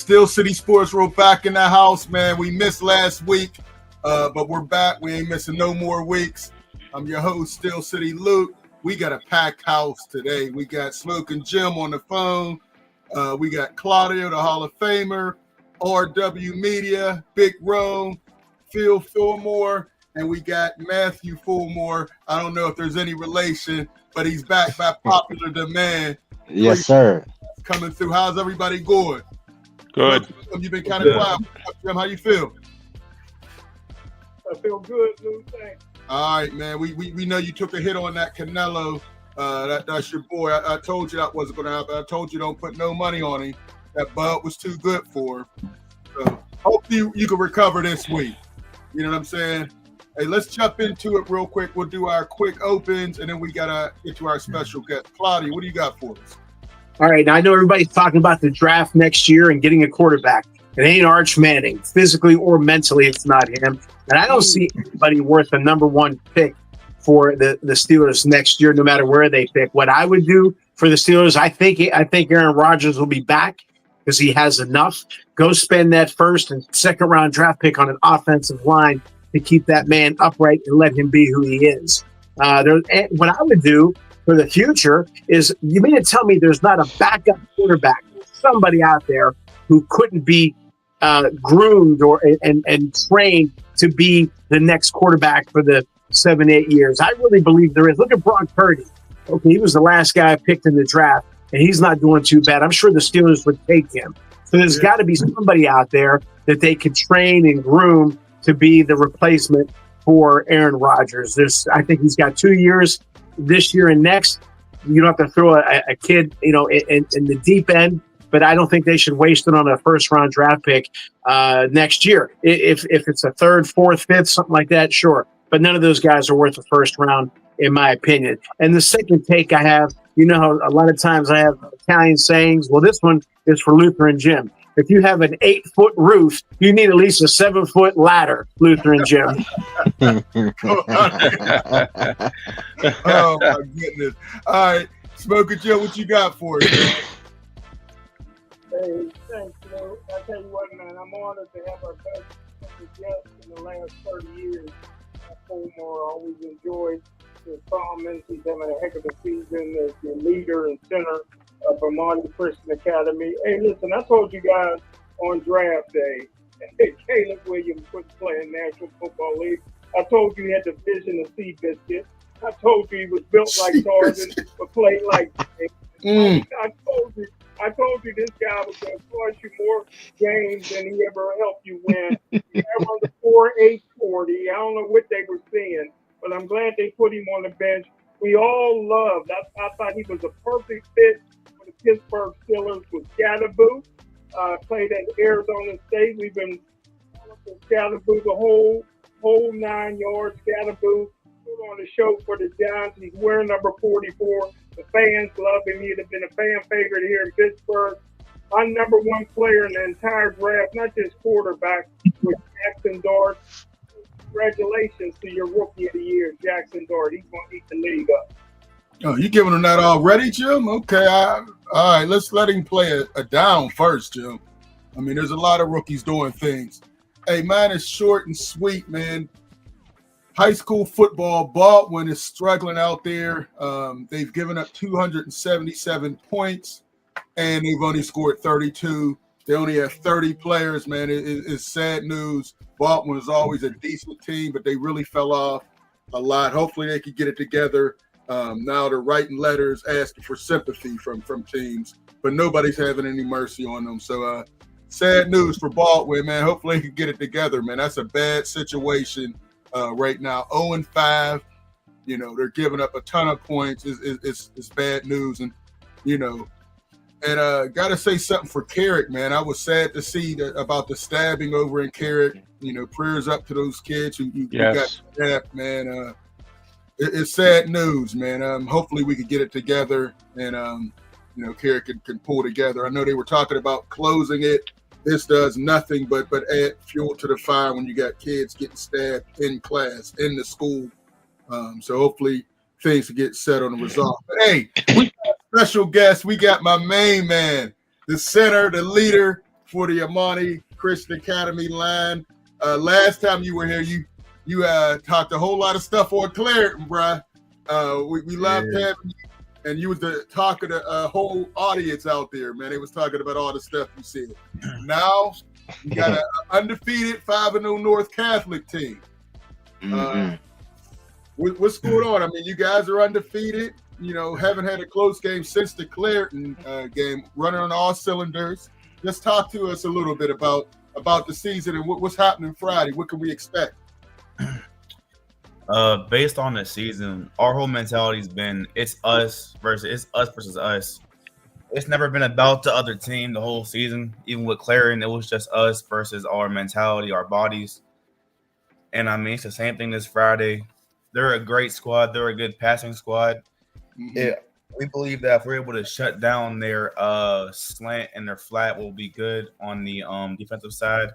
Steel City Sports. We're back in the house, man. We missed last week, but we're back. We ain't missing no more weeks. I'm your host, Steel City Luke. We got a packed house today. We got Smoking Jim on the phone. We got Claudio, the Hall of Famer, RW Media, Big Rome, Phil Fillmore, and we got Matthew Fillmore. I don't know if there's any relation, but he's back by popular demand. Yes, sir. Coming through. How's everybody going? Good. You've been kind of quiet. Jim, how you feel? I feel good, Lou. Thanks. All right, man. We know you took a hit on that Canelo. That's your boy. I told you that wasn't going to happen. I told you don't put no money on him. That bud was too good for him. So hope you can recover this week. You know what I'm saying? Hey, let's jump into it real quick. We'll do our quick opens, and then we got to get to our special guest. Claudia, what do you got for us? All right, now I know everybody's talking about the draft next year and getting a quarterback. It ain't Arch Manning. Physically or mentally, it's not him. And I don't see anybody worth a number one pick for the Steelers next year, no matter where they pick. What I would do for the Steelers, I think Aaron Rodgers will be back because he has enough. Go spend that first and second round draft pick on an offensive line to keep that man upright and let him be who he is. What I would do for the future is, you mean to tell me there's not a backup quarterback, somebody out there who couldn't be groomed and trained to be the next quarterback for the 7-8 years? I really believe there is. Look at Brock Purdy. Okay, he was the last guy I picked in the draft, and he's not doing too bad. I'm sure the Steelers would take him. So there's got to be somebody out there that they could train and groom to be the replacement for Aaron Rodgers. I think he's got 2 years, this year and next. You don't have to throw a kid, in the deep end, but I don't think they should waste it on a first-round draft pick next year. If it's a third, fourth, fifth, something like that, sure. But none of those guys are worth the first round, in my opinion. And the second take I have, how a lot of times I have Italian sayings. Well, this one is for Luther and Jim. If you have an 8-foot roof, you need at least a 7-foot ladder, Luther and Jim. Oh, my goodness. All right. Smoker Joe, what you got for us? Hey, thanks, Lou. I tell you what, man, I'm honored to have our best guest in the last 30 years. Fillmore, always enjoyed his comments. He's having a heck of a season as the leader and center of Vermont Christian Academy. Hey, listen, I told you guys on draft day, Caleb Williams was playing National Football League. I told you he had the vision of Seabiscuit. I told you he was built like Tarzan, but played like I told you this guy was going to cost you more games than he ever helped you win. He averaged a 4.8 40. I don't know what they were seeing, but I'm glad they put him on the bench. We all loved. I thought he was a perfect fit for the Pittsburgh Steelers with Scatterboo. Played at Arizona State. We've been following Scatterboo the whole 9 yards. Scatterboo put on the show for the Giants. He's wearing number 44. The fans love him. He'd have been a fan favorite here in Pittsburgh. My number one player in the entire draft, not just quarterback, was Jackson Dart. Congratulations to your rookie of the year, Jackson Dart. He's going to eat the league up. Oh, you giving him that already, Jim? Okay. All right. Let's let him play a down first, Jim. I mean, there's a lot of rookies doing things. Hey, mine is short and sweet, man. High school football, Baldwin is struggling out there. They've given up 277 points, and they've only scored 32. They only have 30 players, man. It's sad news. Baldwin was always a decent team, but they really fell off a lot. Hopefully they can get it together. Now they're writing letters asking for sympathy from teams, but nobody's having any mercy on them. So sad news for Baldwin, man. Hopefully they can get it together, man. That's a bad situation. Right now, 0-5, they're giving up a ton of points. It's bad news. And, got to say something for Carrick, man. I was sad to see about the stabbing over in Carrick. Prayers up to those kids who got stabbed, man. It's sad news, man. Hopefully we can get it together and, Carrick can pull together. I know they were talking about closing it. This does nothing but add fuel to the fire when you got kids getting stabbed in class, in the school. So hopefully things will get settled and resolved. But hey, we got a special guest. We got my main man, the center, the leader, for the Amani Christian Academy line. Last time you were here, you talked a whole lot of stuff on Clareton, bruh. We loved having you, and you was the talk of the whole audience out there, man. They was talking about all the stuff you said. Now you got an undefeated 5-0 North Catholic team. What's going on? I mean, you guys are undefeated. You know, haven't had a close game since the Clareton game, running on all cylinders. Just talk to us a little bit about the season and what's happening Friday. What can we expect? Based on the season, our whole mentality's been it's us versus us. It's never been about the other team the whole season. Even with Clarion, it was just us versus our mentality, our bodies. And I mean, it's the same thing this Friday. They're a great squad. They're a good passing squad. Yeah, we believe that if we're able to shut down their slant and their flat, will be good on the defensive side.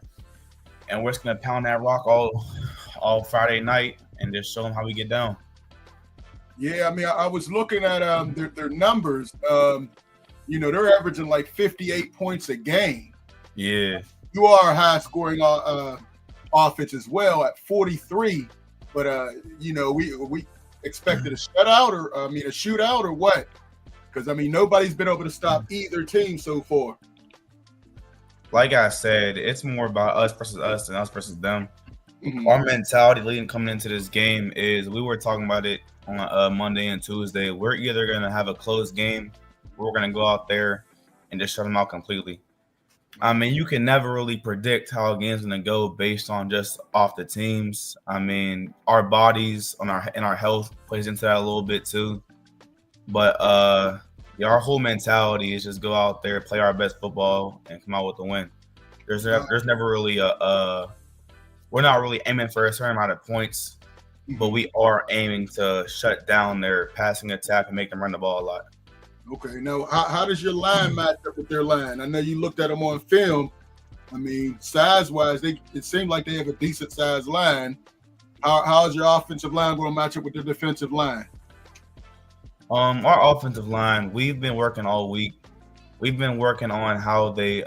And we're just gonna pound that rock all Friday night and just show them how we get down. Yeah, I mean, I was looking at their numbers. You know, they're averaging like 58 points a game. Yeah, you are a high scoring offense as well at 43. But you know, we expected a shutout or a shootout or what? Because I mean, nobody's been able to stop either team so far. Like I said, it's more about us versus us than us versus them. Our mentality coming into this game is we were talking about it on Monday and Tuesday. We're either going to have a close game or we're going to go out there and just shut them out completely. I mean, you can never really predict how a game's going to go based on just off the teams. I mean, our bodies and our health plays into that a little bit too. But our whole mentality is just go out there, play our best football, and come out with the win. There's never really we're not really aiming for a certain amount of points, but we are aiming to shut down their passing attack and make them run the ball a lot. Okay, now how does your line match up with their line? I know you looked at them on film. I mean, size-wise, it seemed like they have a decent-sized line. How's your offensive line going to match up with their defensive line? Our offensive line, we've been working all week. We've been working on how they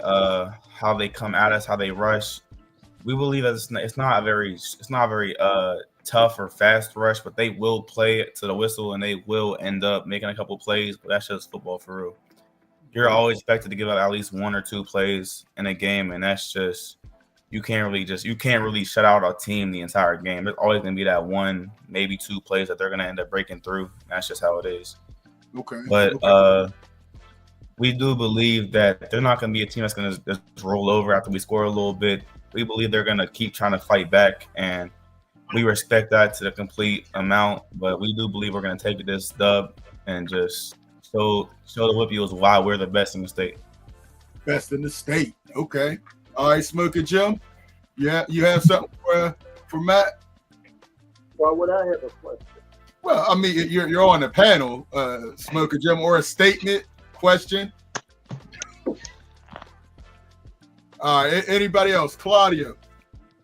come at us, how they rush. We believe that it's not a very tough or fast rush, but they will play it to the whistle and they will end up making a couple plays. But that's just football for real. You're always expected to give up at least one or two plays in a game, and that's just you can't really shut out a team the entire game. There's always gonna be that one, maybe two plays that they're gonna end up breaking through. That's just how it is. Okay. But we do believe that they're not gonna be a team that's gonna just roll over after we score a little bit. We believe they're gonna keep trying to fight back, and we respect that to the complete amount. But we do believe we're gonna take this dub and just show the Whippies why we're the best in the state. Best in the state. Okay. All right, Smoker Jim. Yeah, you have something for Matt? Why would I have a question? Well, I mean, you're on the panel, Smoker Jim, or a statement, question. All right, anybody else? Claudio.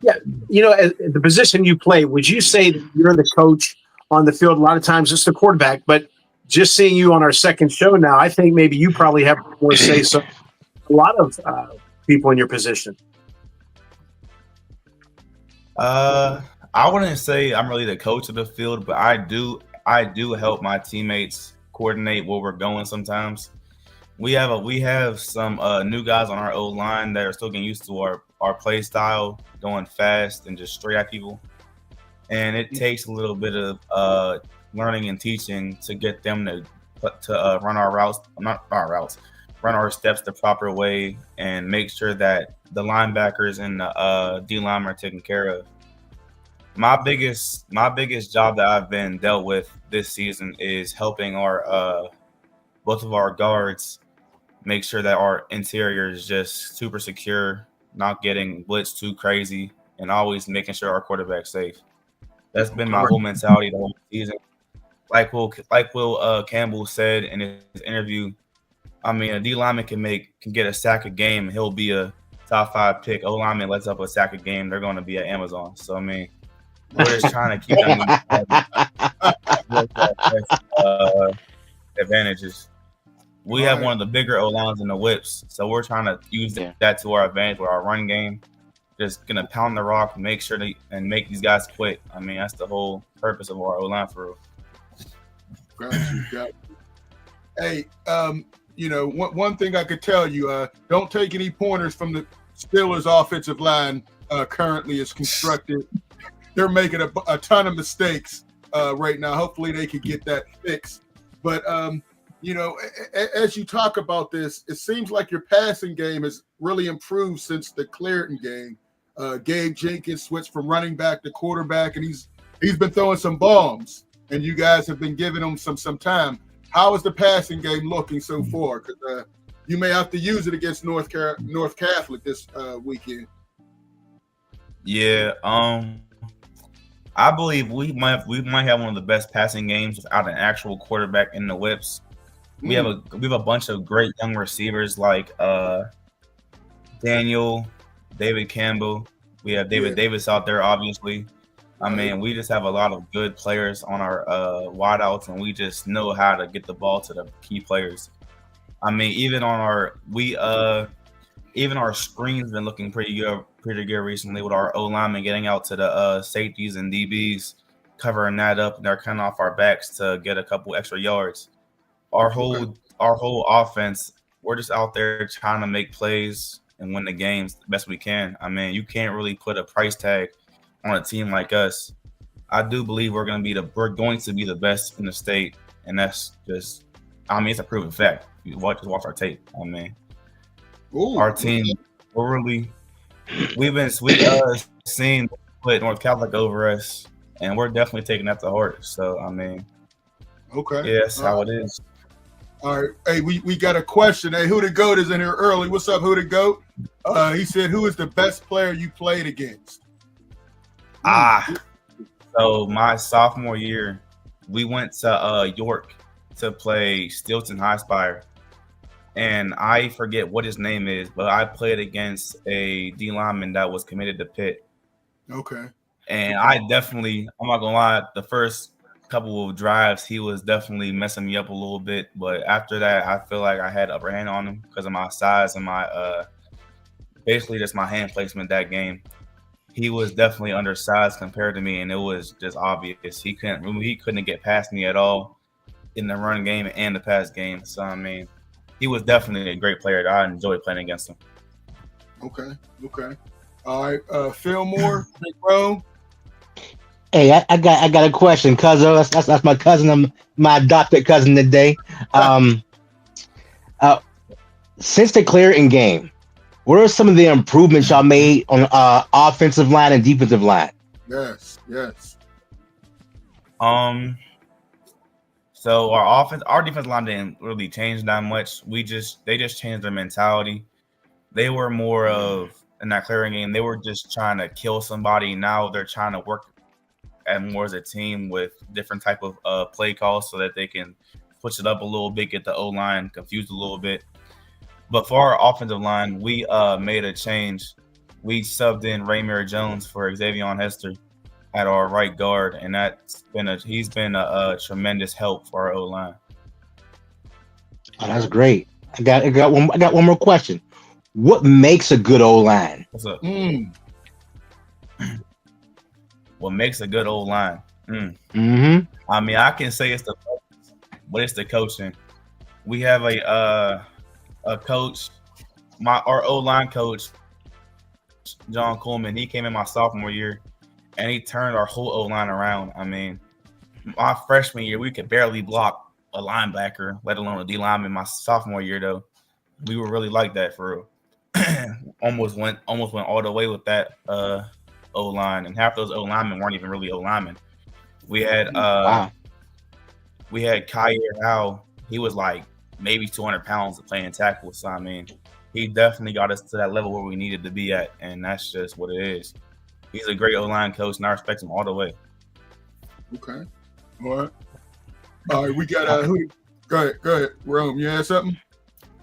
Yeah, you know, at the position you play, would you say that you're the coach on the field? A lot of times it's the quarterback, but just seeing you on our second show now, I think maybe you probably have more say. So a lot of people in your position. I wouldn't say I'm really the coach of the field, but I do help my teammates coordinate where we're going sometimes. We have some new guys on our O-line that are still getting used to our play style, going fast and just straight at people. And it takes a little bit of learning and teaching to get them to run our routes, run our steps the proper way, and make sure that the linebackers and the D linemen are taken care of. My biggest job that I've been dealt with this season is helping our both of our guards make sure that our interior is just super secure, not getting blitzed too crazy, and always making sure our quarterback's safe. That's been my whole mentality the whole season. Like Will Campbell said in his interview, I mean, a D lineman can get a sack a game, and he'll be a top 5 pick. O lineman lets up a sack a game, they're going to be at Amazon. So I mean, we're just trying to keep them advantages. We have one of the bigger O-lines in the whips, so we're trying to use that to our advantage with our run game. Just gonna pound the rock, make sure and make these guys quit. I mean, that's the whole purpose of our O-line for real. Got you. Hey, one thing I could tell you, don't take any pointers from the Steelers' offensive line currently is constructed. They're making a ton of mistakes right now. Hopefully they can get that fixed. But, as you talk about this, it seems like your passing game has really improved since the Clearton game. Gabe Jenkins switched from running back to quarterback, and he's been throwing some bombs, and you guys have been giving him some time. How is the passing game looking so far? Because you may have to use it against North Catholic this weekend. Yeah, I believe we might have one of the best passing games without an actual quarterback in the whips. We have a bunch of great young receivers like Daniel, David Campbell. We have David Davis out there, obviously. I mean, we just have a lot of good players on our wideouts, and we just know how to get the ball to the key players. I mean, even our screen's been looking pretty good recently with our O linemen getting out to the safeties and DBs, covering that up, and they're kind of off our backs to get a couple extra yards. Our whole offense, we're just out there trying to make plays and win the games the best we can. I mean, you can't really put a price tag on a team like us. I do believe we're going to be the best in the state, and that's just, I mean, it's a proven fact. You watch our tape. I mean, our team, we've seen put North Catholic over us, and we're definitely taking that to heart. So, I mean, yeah, that's how it is. All right. Hey, we got a question. Hey, Who the Goat is in here early. What's up, Who the Goat? He said, who is the best player you played against? So my sophomore year, we went to York to play Stilton High Spire. And I forget what his name is, but I played against a D lineman that was committed to Pitt. Okay. And I'm not gonna lie, the first couple of drives, he was definitely messing me up a little bit. But after that, I feel like I had upper hand on him because of my size and my basically just my hand placement that game. He was definitely undersized compared to me, and it was just obvious. He couldn't get past me at all in the run game and the pass game. So, I mean, he was definitely a great player. I enjoyed playing against him. Okay. All right, Phil Moore, Big Bro. Hey, I got a question, cousin. That's my cousin, my adopted cousin today. Since the Clearton game, what are some of the improvements y'all made on offensive line and defensive line? Yes. So our defensive line didn't really change that much. They just changed their mentality. They were more of in that Clearton game. They were just trying to kill somebody. Now they're trying to work more as a team with different type of play calls so that they can push it up a little bit, get the O-line confused a little bit. But for our offensive line, we made a change. We subbed in Raymere Jones for Xavier Hester at our right guard, and he's been a tremendous help for our O-line. Oh, that's great. I got one more question. What makes a good O-line? What's up? What makes a good O-line? I mean, I can say it's the coaching. We have a coach, our O-line coach, John Coleman. He came in my sophomore year, and he turned our whole O-line around. I mean, my freshman year, we could barely block a linebacker, let alone a D lineman. My sophomore year, though, we were really like that for real. almost went all the way with that O-line, and half those O-linemen weren't even really O-linemen. We had Kyer Howe. He was like maybe 200 pounds of playing tackle. So, I mean, he definitely got us to that level where we needed to be at, and that's just what it is. He's a great O-line coach, and I respect him all the way. Okay. All right, we got who? Go ahead, Rome. You had something?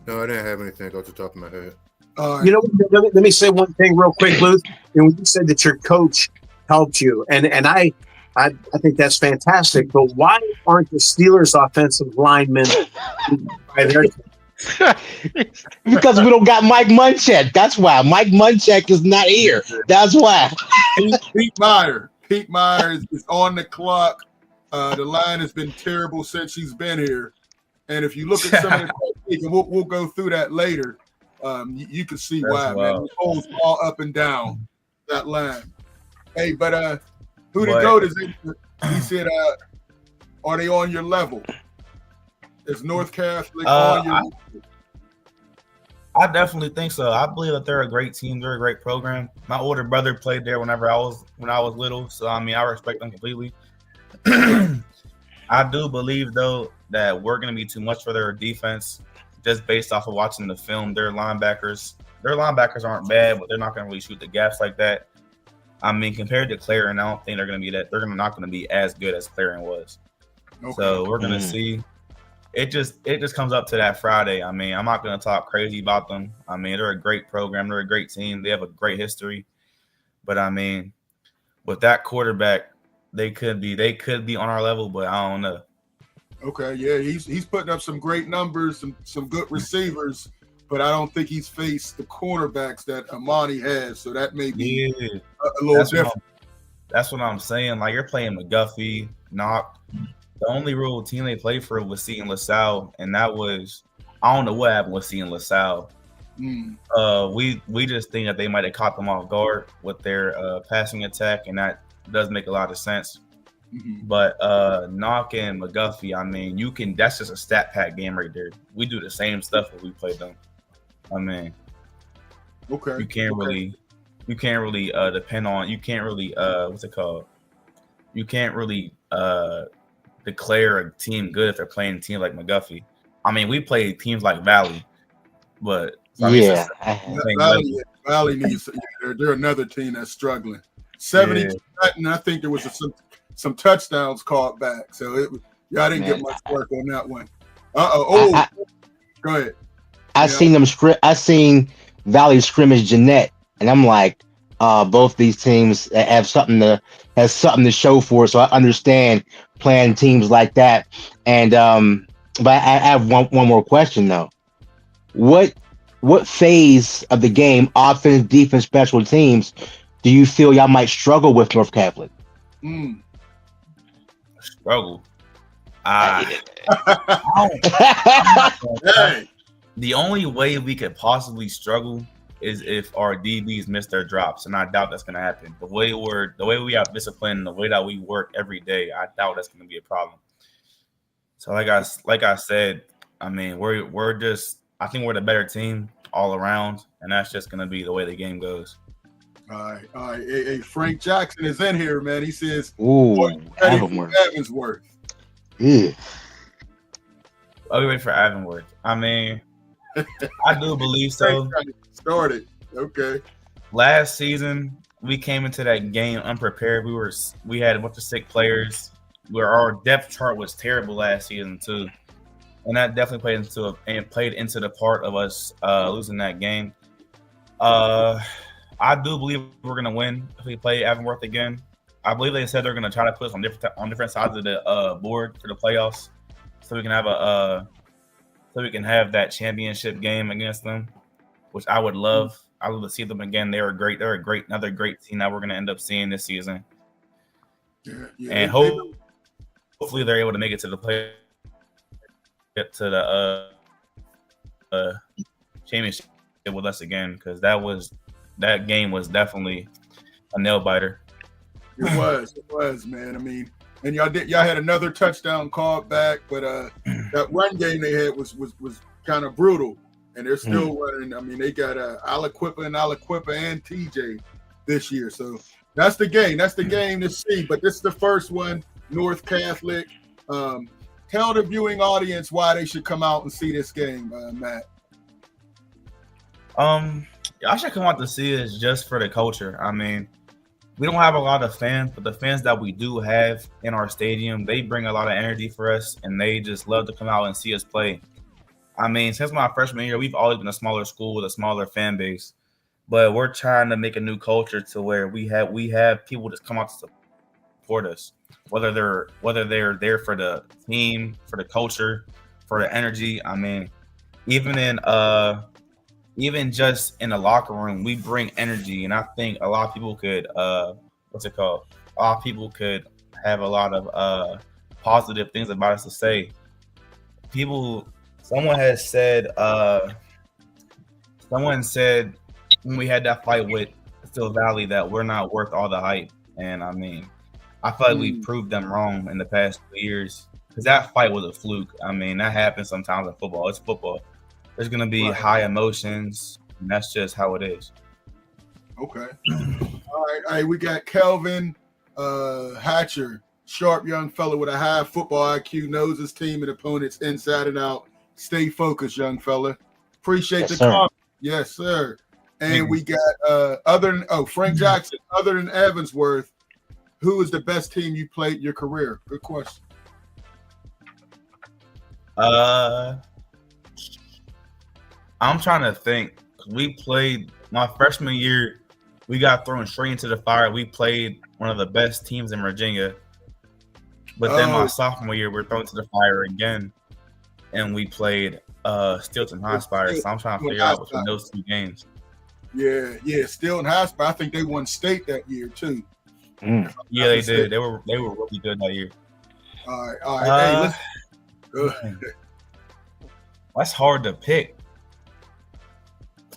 No, I didn't have anything off the top of my head. You know, let me say one thing real quick, Luke. And when you said that your coach helped you, and I think that's fantastic. But why aren't the Steelers' offensive linemen by their team? Because we don't got Mike Munchak. That's why Mike Munchak is not here. That's why. Pete Meyer. Pete Meyer is on the clock. The line has been terrible since she's been here. And if you look at some of the technique, and we'll go through that later, you can see why, man. The holes all up and down that line. Hey, but who the GOAT is in? He said, are they on your level? Is North Catholic on your level? I definitely think so. I believe that they're a great team. They're a great program. My older brother played there when I was little, so I mean I respect them completely. I do believe though that we're going to be too much for their defense, just based off of watching the film. Their linebackers aren't bad, but they're not going to really shoot the gaps like that. I mean, compared to Clarion, I don't think they're going to be that. They're not going to be as good as Clarion was. Okay. So we're going to see. It just comes up to that Friday. I mean, I'm not going to talk crazy about them. I mean, they're a great program. They're a great team. They have a great history. But I mean, with that quarterback, they could be on our level, but I don't know. Okay, yeah, he's putting up some great numbers, some good receivers, but I don't think he's faced the cornerbacks that Amani has. So that may be a little different. That's what I'm saying. Like, you're playing McGuffey, Knock. The only real team they played for was Seton LaSalle, and that was, I don't know what happened with Seton LaSalle. We just think that they might have caught them off guard with their passing attack, and that does make a lot of sense. But Knock and McGuffey, I mean, that's just a stat pack game right there. We do the same stuff when we play them. I mean, you can't really depend on, you can't really what's it called? You can't really declare a team good if they're playing a team like McGuffey. I mean, we play teams like Valley, but Valley needs. They're another team that's struggling. 70, and I think there was some touchdowns called back, so y'all didn't get much work on that one. Go ahead. I seen Valley scrimmage Jeanette, and I'm like, both these teams have something to show for it. So I understand playing teams like that. And but I have one more question though. What phase of the game, offense, defense, special teams, do you feel y'all might struggle with North Catholic? Struggle. The only way we could possibly struggle is if our DBs miss their drops, and I doubt that's going to happen. The way we have discipline, the way that we work every day, I doubt that's going to be a problem. So like I said, I mean, I think we're the better team all around, and that's just going to be the way the game goes. All right. Hey, Frank Jackson is in here, man. He says, Avonworth. Yeah. I'll be waiting for Avonworth. I mean, I do believe so. Started. Okay. Last season, we came into that game unprepared. We had a bunch of sick players. Our depth chart was terrible last season too, and that definitely played into the part of us losing that game. I do believe we're gonna win if we play Avonworth again. I believe they said they're gonna try to put us on different sides of the board for the playoffs, so we can have that championship game against them, which I would love. I would love to see them again. They're another great team that we're gonna end up seeing this season. And hopefully they're able to make it to the championship with us again, because that game was definitely a nail biter. It was, man. I mean, and y'all had another touchdown called back, but that run game they had was kind of brutal, and they're still running. I mean, they got Aliquippa and TJ this year, so that's the game. That's the game to see. But this is the first one, North Catholic. Tell the viewing audience why they should come out and see this game, Matt. I should come out to see it just for the culture. I mean, we don't have a lot of fans, but the fans that we do have in our stadium, they bring a lot of energy for us, and they just love to come out and see us play. I mean, since my freshman year, we've always been a smaller school with a smaller fan base, but we're trying to make a new culture to where we have people just come out to support us, whether they're there for the team, for the culture, for the energy. I mean, even in even just in the locker room, we bring energy, and I think a lot of people could what's it called? A lot of people could have a lot of positive things about us to say. Someone has said someone said when we had that fight with Phil Valley that we're not worth all the hype, and I mean, I feel like we proved them wrong in the past 2 years because that fight was a fluke. I mean, that happens sometimes in football. It's football. There's gonna be high emotions, and that's just how it is. Okay. All right. We got Kelvin Hatcher, sharp young fellow with a high football IQ, knows his team and opponents inside and out. Stay focused, young fella. Appreciate the comment. Yes, sir. And we got Frank Jackson. Other than Evansworth, who is the best team you played in your career? Good question. I'm trying to think. We played my freshman year. We got thrown straight into the fire. We played one of the best teams in Virginia. But then my sophomore year, we're thrown to the fire again, and we played Stilton High Spire. So I'm trying to figure out between those two games. Yeah, Stilton High Spire. I think they won state that year too. Yeah, they did. They were really good that year. All right. Hey, that's hard to pick.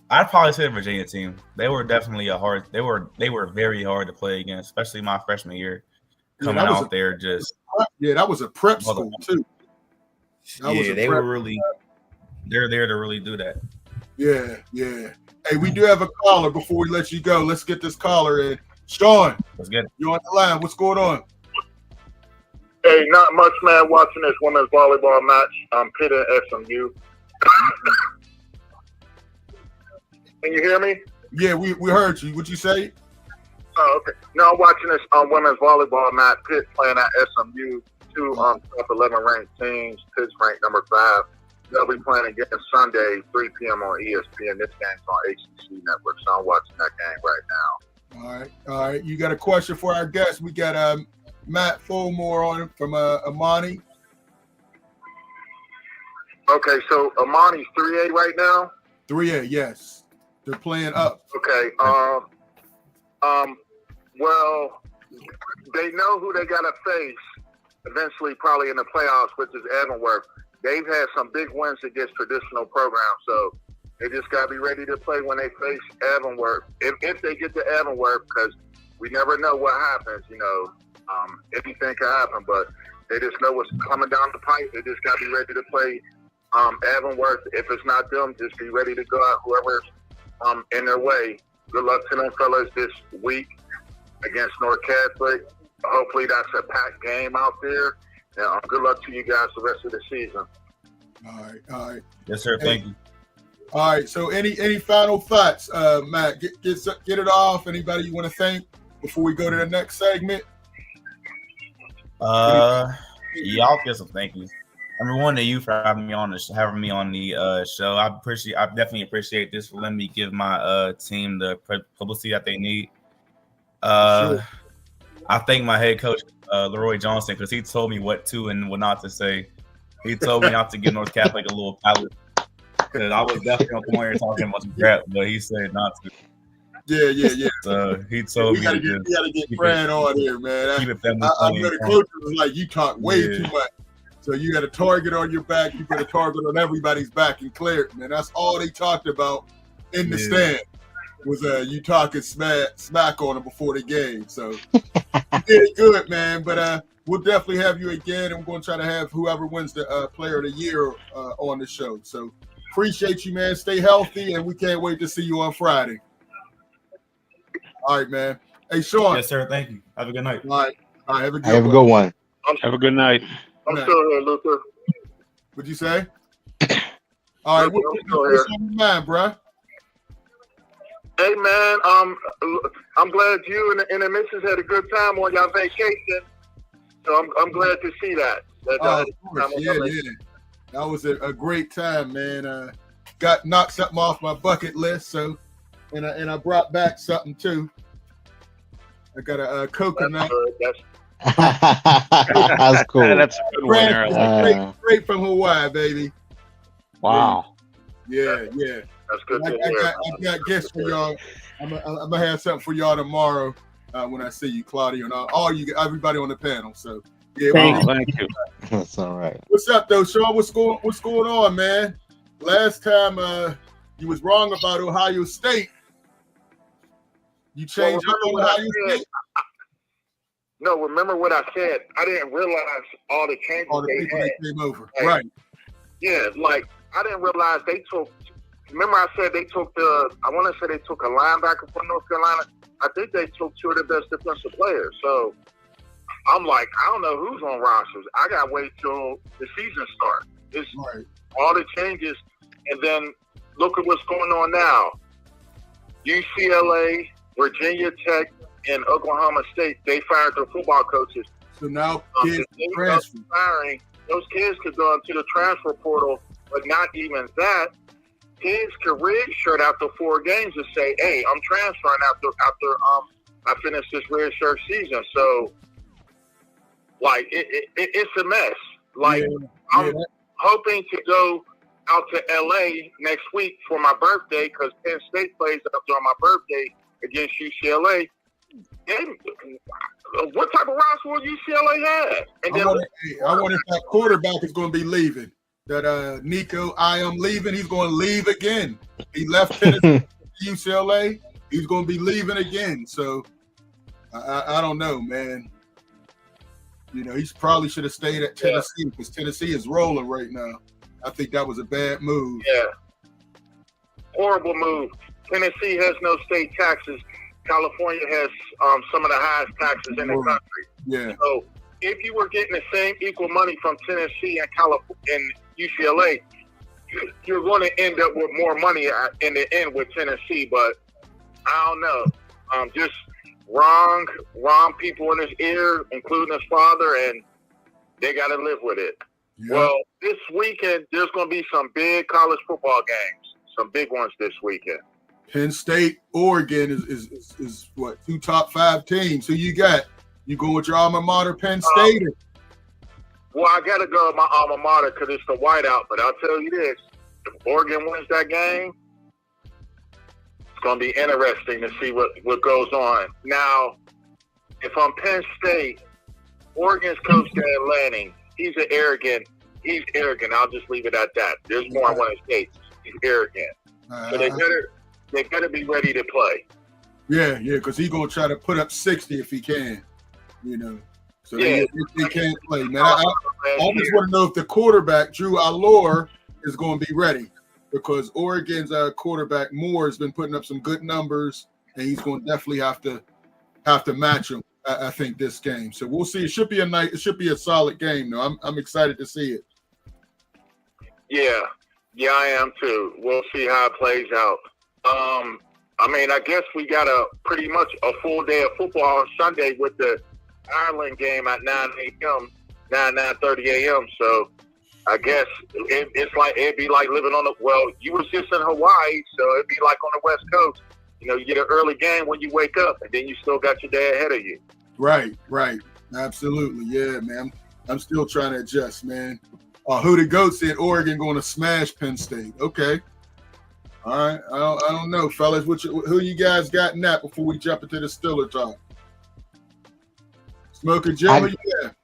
I'd probably say the Virginia team. They were definitely They were very hard to play against, especially my freshman year. Coming out there, that was a prep school too. They were really. They're there to really do that. Yeah. Hey, we do have a caller before we let you go. Let's get this caller in. Sean, let's get it. You're on the line. What's going on? Hey, not much, man. Watching this women's volleyball match. Pitt and SMU. Can you hear me? Yeah, we heard you. What'd you say? Oh, okay. No, I'm watching this women's volleyball match. Pitt playing at SMU. Two top 11 ranked teams. Pitt's ranked number 5. They'll be playing again Sunday, 3 p.m. on ESPN. This game's on HCC Network, so I'm watching that game right now. All right. You got a question for our guest? We got Matt Fulmore on from Amani. Okay, so Amani's 3A right now? 3A, yes. They're playing up. Okay. Well, they know who they got to face eventually, probably in the playoffs, which is Evanworth. They've had some big wins against traditional programs, so they just got to be ready to play when they face Evanworth. If they get to Evanworth, because we never know what happens, anything can happen, but they just know what's coming down the pipe. They just got to be ready to play Evanworth. If it's not them, just be ready to go out whoever's in their way. Good luck to them fellas this week against North Catholic. Hopefully that's a packed game out there. Good luck to you guys the rest of the season. All right. Yes, sir. Thank you. All right. So any final thoughts, Matt? Get it off. Anybody you want to thank before we go to the next segment? I'll get some thank yous. Number one to you for having me on the show. I definitely appreciate this for letting me give my team the publicity that they need. Sure. I thank my head coach Leroy Johnson because he told me what to and what not to say. He told me not to give North Catholic a little palate because I was definitely on the point talking about some crap, but he said not to. Yeah. So he told me you gotta get Brad on here, man. I know the coach was like, you talk way too much. So you got a target on your back. You got a target on everybody's back and clear it, man. That's all they talked about in the stand was you talking smack on them before the game. So you did it good, man. But we'll definitely have you again, and we're going to try to have whoever wins the Player of the Year on the show. So appreciate you, man. Stay healthy, and we can't wait to see you on Friday. All right, man. Hey, Sean. Yes, sir. Thank you. Have a good night. All right. Have a good one. Have a good night. I'm still here, Luther. What'd you say? All right, what's on your mind, bro? Hey, man, I'm glad you and the missus had a good time on your vacation. So I'm glad to see that. Yeah. That was a great time, man. Got knocked something off my bucket list, so and I brought back something too. I got a coconut. That's cool. That's a good one. Straight from Hawaii, baby. Wow. Yeah. That's good I to hear. got guests for y'all. I'm gonna have something for y'all tomorrow when I see you, Claudio, and all you, everybody on the panel. So yeah, Thank Thank you. That's all right. what's up though, Sean? What's going on, man? Last time you was wrong about Ohio State. You changed Well, up on remember what I Ohio said? State. No, remember what I said? I didn't realize all the changes All the they people had. that came over, Like, right? Yeah, like I didn't realize they took. Remember, I said they took I want to say they took a linebacker from North Carolina. I think they took two of the best defensive players. So I'm like, I don't know who's on rosters. I gotta wait till the season starts. It's Right. all the changes, and then look at what's going on now. UCLA, Virginia Tech, and Oklahoma State, they fired their football coaches. So now If kids they transfer. start firing, those kids could go into the transfer portal, but not even that. Kids could redshirt after 4 games and say, "Hey, I'm transferring after I finish this redshirt season." So, like, it's a mess. Like, I'm hoping to go out to LA next week for my birthday because Penn State plays up there on my birthday against UCLA. And what type of roster will UCLA have? And I then wonder if that quarterback is going to be leaving. That Nico, I am leaving. He's going to leave again. He left Tennessee, UCLA. He's going to be leaving again. So I don't know, man. You know, he probably should have stayed at Tennessee because Tennessee is rolling right now. I think that was a bad move. Yeah. Horrible move. Tennessee has no state taxes. California has some of the highest taxes in the country. Yeah. So if you were getting the same equal money from Tennessee and California and UCLA, you're going to end up with more money in the end with Tennessee. But I don't know. Just wrong people in his ear, including his father, and they got to live with it. Yeah. Well, this weekend, there's going to be some big college football games, some big ones this weekend. Penn State, Oregon is what, 2 top 5 teams. Who you got? You going with your alma mater, Penn State? Well, I got to go with my alma mater because it's the whiteout. But I'll tell you this, if Oregon wins that game, it's going to be interesting to see what goes on. Now, if I'm Penn State, Oregon's coach, Dan Lanning, he's arrogant. I'll just leave it at that. There's more I want to say. He's arrogant. So they better be ready to play. Yeah, because he's going to try to put up 60 if he can, you know. So they can't play, man. I just want to know if the quarterback, Drew Allure, is going to be ready because Oregon's quarterback, Moore, has been putting up some good numbers, and he's going to definitely have to match him, I think, this game. So we'll see. It should be a solid game, though. I'm excited to see it. Yeah, I am too. We'll see how it plays out. I mean, I guess we got pretty much a full day of football on Sunday with the Ireland game at 9:30 a.m. So I guess it'd be like living on you was just in Hawaii, so it'd be like on the West Coast. You know, you get an early game when you wake up, and then you still got your day ahead of you. Right. Absolutely. Yeah, man. I'm still trying to adjust, man. Who the GOAT said Oregon going to smash Penn State. Okay. All right. I don't know, fellas. Who you guys got in that before we jump into the Stiller talk? Smoker Jim, who you got?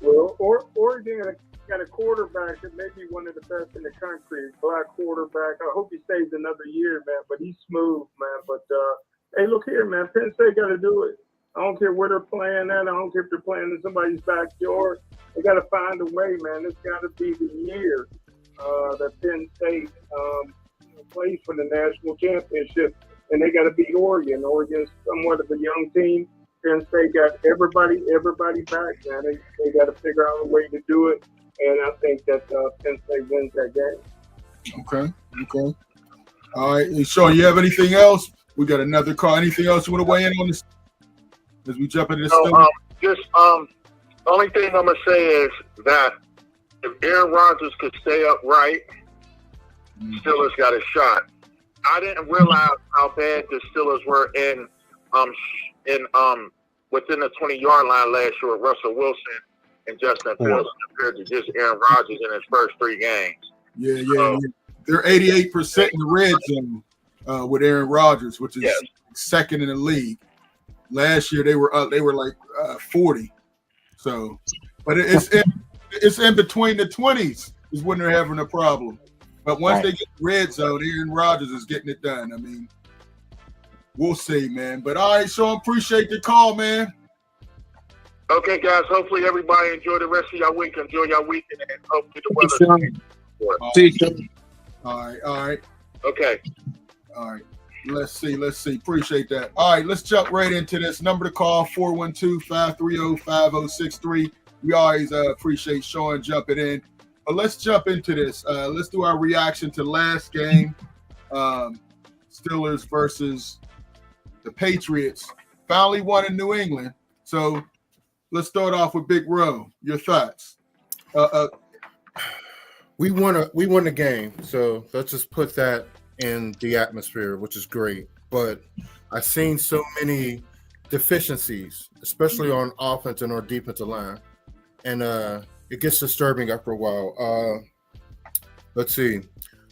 Well, Oregon got a quarterback that may be one of the best in the country, black quarterback. I hope he stays another year, man, but he's smooth, man. But, hey, look here, man. Penn State got to do it. I don't care where they're playing at. I don't care if they're playing in somebody's backyard. They got to find a way, man. It's got to be the year that Penn State plays for the national championship, and they got to beat Oregon. Oregon's somewhat of a young team. Penn State got everybody back, man. They got to figure out a way to do it, and I think that Penn State wins that game. Okay. All right. Hey, Sean, you have anything else? We got another call. Anything else you want to weigh in on this as we jump into this? The only thing I'm gonna say is that if Aaron Rodgers could stay upright, Steelers got a shot. I didn't realize how bad the Steelers were in within the 20-yard line last year with Russell Wilson and Justin Fields compared to just Aaron Rodgers in his first 3 games. Yeah. They're 88% in the red zone with Aaron Rodgers, which is second in the league. Last year they were like 40. So, but it's in between the 20s is when they're having a problem. But once they get the red zone, Aaron Rodgers is getting it done. I mean, we'll see, man. But all right, Sean, appreciate the call, man. Okay, guys. Hopefully everybody enjoy the rest of your week. Enjoy your weekend, and hopefully the weather. See you. All right. Okay. All right. Let's see. Appreciate that. All right, let's jump right into this. Number to call, 412-530-5063. We always appreciate Sean jumping in. But let's jump into this. Let's do our reaction to last game. Steelers versus the Patriots. Finally won in New England. So let's start off with Big Ro. Your thoughts? We won the game, so let's just put that in the atmosphere, which is great. But I've seen so many deficiencies, especially on offense and our defensive line, and it gets disturbing after a while. Let's see.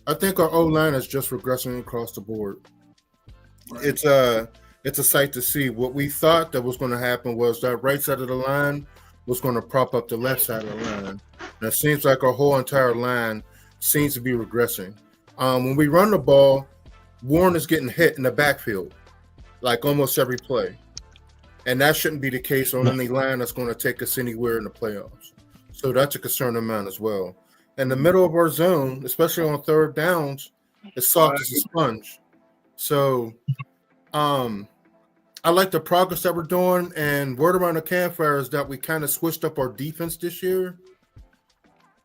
I think our O-line is just regressing across the board. Right. It's a sight to see. What we thought that was going to happen was that right side of the line was going to prop up the left side of the line. And it seems like our whole entire line seems to be regressing. When we run the ball, Warren is getting hit in the backfield, like almost every play. And that shouldn't be the case on any line that's going to take us anywhere in the playoffs. So that's a concern of mine as well. In the middle of our zone, especially on third downs, it's soft as a sponge. So I like the progress that we're doing, and word around the campfire is that we kind of switched up our defense this year,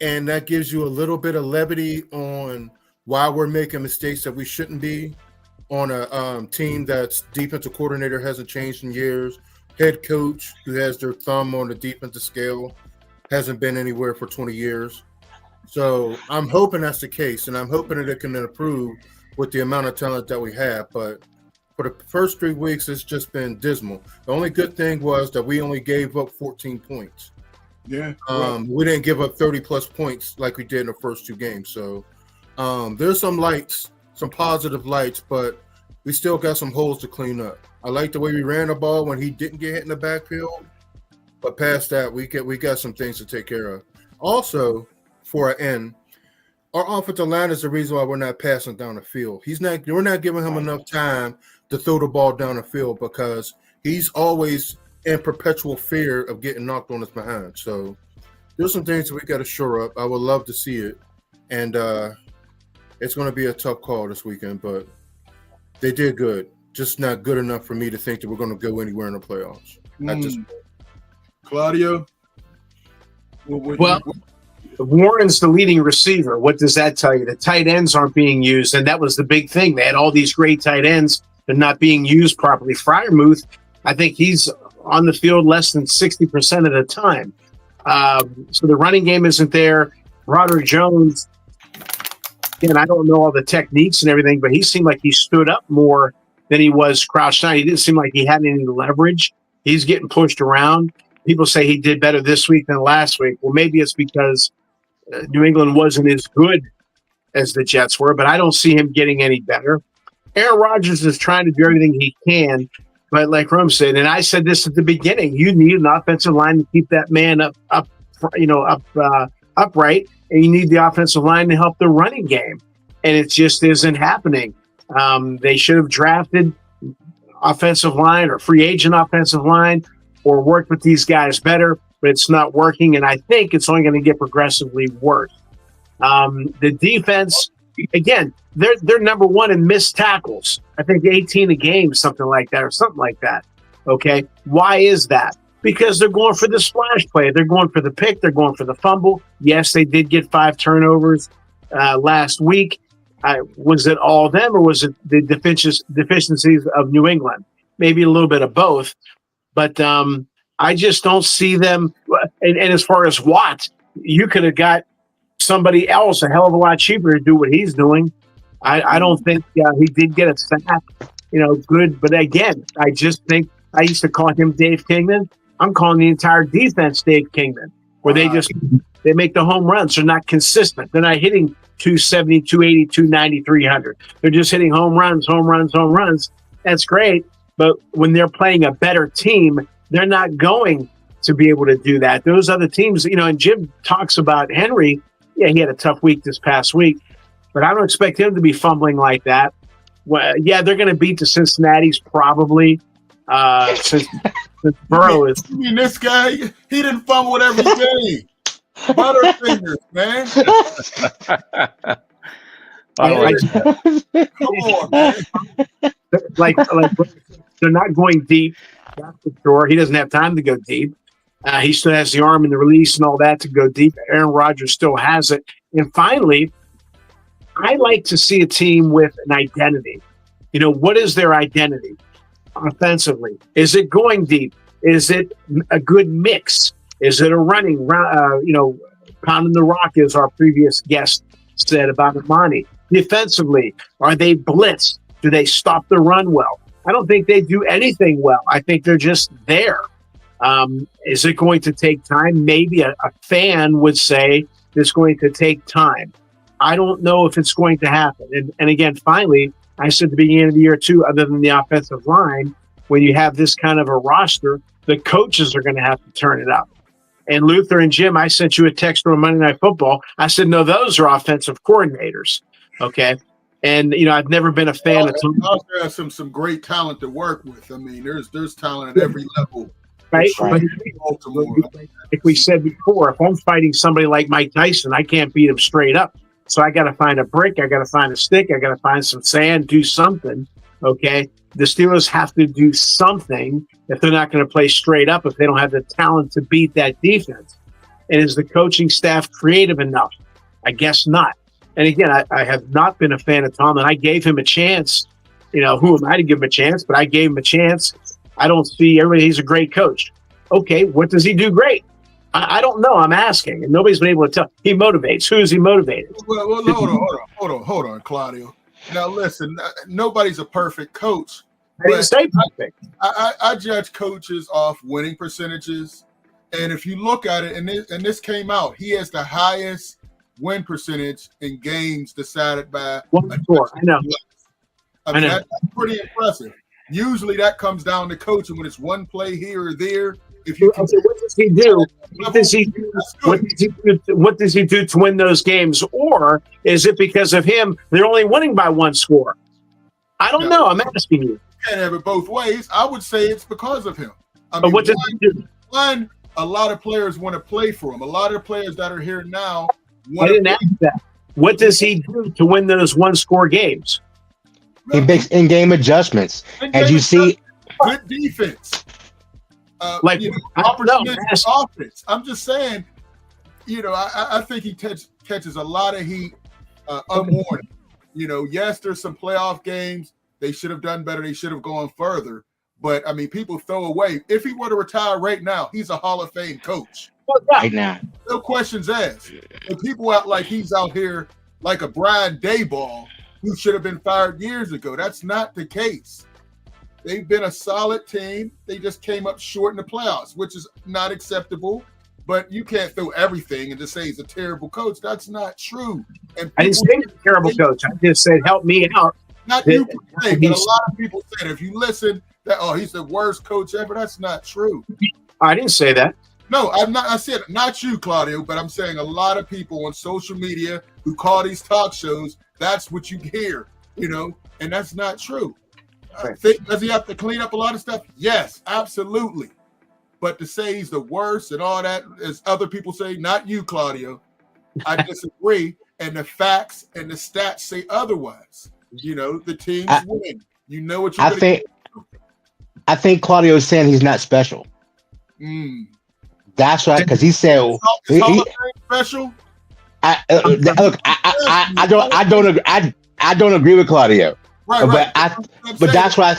and that gives you a little bit of levity on why we're making mistakes that we shouldn't be on a team that's defensive coordinator hasn't changed in years, head coach who has their thumb on the defensive scale hasn't been anywhere for 20 years. So I'm hoping that's the case, and I'm hoping that it can improve with the amount of talent that we have. But for the first 3 weeks, it's just been dismal. The only good thing was that we only gave up 14 points. Yeah. We didn't give up 30-plus points like we did in the first 2 games. So there's some lights, some positive lights, but we still got some holes to clean up. I like the way we ran the ball when he didn't get hit in the backfield. But past that, we got some things to take care of. Also, for an end, our offensive line is the reason why we're not passing down the field. We're not giving him enough time to throw the ball down the field because he's always in perpetual fear of getting knocked on his behind. So there's some things that we got to shore up. I would love to see it. And it's going to be a tough call this weekend, but they did good. Just not good enough for me to think that we're going to go anywhere in the playoffs. Claudio? Well, Warren's the leading receiver. What does that tell you? The tight ends aren't being used, and that was the big thing. They had all these great tight ends. They're not being used properly. Freiermuth, I think he's on the field less than 60% of the time. So the running game isn't there. Roderick Jones, again, I don't know all the techniques and everything, but he seemed like he stood up more than he was crouched down. He didn't seem like he had any leverage. He's getting pushed around. People say he did better this week than last week. Well, maybe it's because New England wasn't as good as the Jets were, but I don't see him getting any better. Aaron Rodgers is trying to do everything he can, but like Rome said, and I said this at the beginning, you need an offensive line to keep that man upright, and you need the offensive line to help the running game, and it just isn't happening. They should have drafted offensive line or free agent offensive line or worked with these guys better, but it's not working, and I think it's only going to get progressively worse. The defense, again, they're number one in missed tackles. I think 18 a game, something like that. Okay, why is that? Because they're going for the splash play. They're going for the pick. They're going for the fumble. Yes, they did get 5 turnovers last week. Was it all them, or was it the deficiencies of New England? Maybe a little bit of both. But I just don't see them. And as far as Watt, you could have got somebody else a hell of a lot cheaper to do what he's doing. I don't think he did get a sack, good. But again, I just think I used to call him Dave Kingman. I'm calling the entire defense Dave Kingman. where they make the home runs. They're not consistent. They're not hitting 270, 280, 290, 300. They're just hitting home runs. That's great. But when they're playing a better team, they're not going to be able to do that. Those other teams, and Jim talks about Henry. Yeah, he had a tough week this past week, but I don't expect him to be fumbling like that. Well, yeah, they're going to beat the Cincinnati's probably. Since Burrow is. You mean this guy? He didn't fumble with every game. Butterfingers, man. Come on, man. Like they're not going deep. That's for sure. He doesn't have time to go deep. He still has the arm and the release and all that to go deep. Aaron Rodgers still has it. And finally, I like to see a team with an identity. What is their identity offensively? Is it going deep? Is it a good mix? Is it a running, pounding the rock, as our previous guest said about Imani? Defensively, are they blitzed? Do they stop the run well? I don't think they do anything well. I think they're just there. Is it going to take time? Maybe a fan would say it's going to take time. I don't know if it's going to happen. And again, finally, I said at the beginning of the year too, other than the offensive line, when you have this kind of a roster, the coaches are going to have to turn it up. And Luther and Jim, I sent you a text on Monday Night Football. I said, no, those are offensive coordinators. Okay. And, I've never been a fan of Tom. Also has some great talent to work with. I mean, there's talent at every level. Right. But like we said before, if I'm fighting somebody like Mike Tyson, I can't beat him straight up. So I got to find a brick. I got to find a stick. I got to find some sand, do something. Okay. The Steelers have to do something if they're not going to play straight up, if they don't have the talent to beat that defense. And is the coaching staff creative enough? I guess not. And again, I have not been a fan of Tom, and I gave him a chance. Who am I to give him a chance? But I gave him a chance. I don't see everybody. He's a great coach. Okay, what does he do great? I don't know. I'm asking, and nobody's been able to tell. He motivates. Who is he motivated? Well, hold on, Claudio. Now listen, nobody's a perfect coach. I didn't say perfect. I judge coaches off winning percentages, and if you look at it, and this came out, he has the highest win percentage in games decided by 1-4. I know. I mean, that's pretty impressive. Usually that comes down to coaching when it's one play here or there. If you what does he do? What does he do to win those games? Or is it because of him they're only winning by one score? I don't know. I'm asking you. You can't have it both ways. I would say it's because of him. But what does he do? One, a lot of players want to play for him. A lot of the players that are here now I didn't ask that. What does he do to win those one-score games? He makes in-game adjustments. As you see, good defense. Offense. I'm just saying, I think he catches a lot of heat unwarranted. Yes, there's some playoff games. They should have done better. They should have gone further. But, I mean, people throw away. If he were to retire right now, he's a Hall of Fame coach. Right now. No questions asked. And people act like he's out here like a Brian Daboll who should have been fired years ago. That's not the case. They've been a solid team. They just came up short in the playoffs, which is not acceptable. But you can't throw everything and just say he's a terrible coach. That's not true. And I didn't say he's a terrible coach. I just said, help me out. Not you per se, but a lot of people said if you listen, that he's the worst coach ever. That's not true. I didn't say that. No, I'm not. I said not you, Claudio, but I'm saying a lot of people on social media who call these talk shows. That's what you hear, and that's not true. Does he have to clean up a lot of stuff? Yes, absolutely. But to say he's the worst and all that, as other people say, not you, Claudio, I disagree. And the facts and the stats say otherwise. The teams win. You know what you're going to do. I think Claudio is saying he's not special. That's right, because he said is Hall of Fame special. I don't agree with Claudio. Right. But that's why.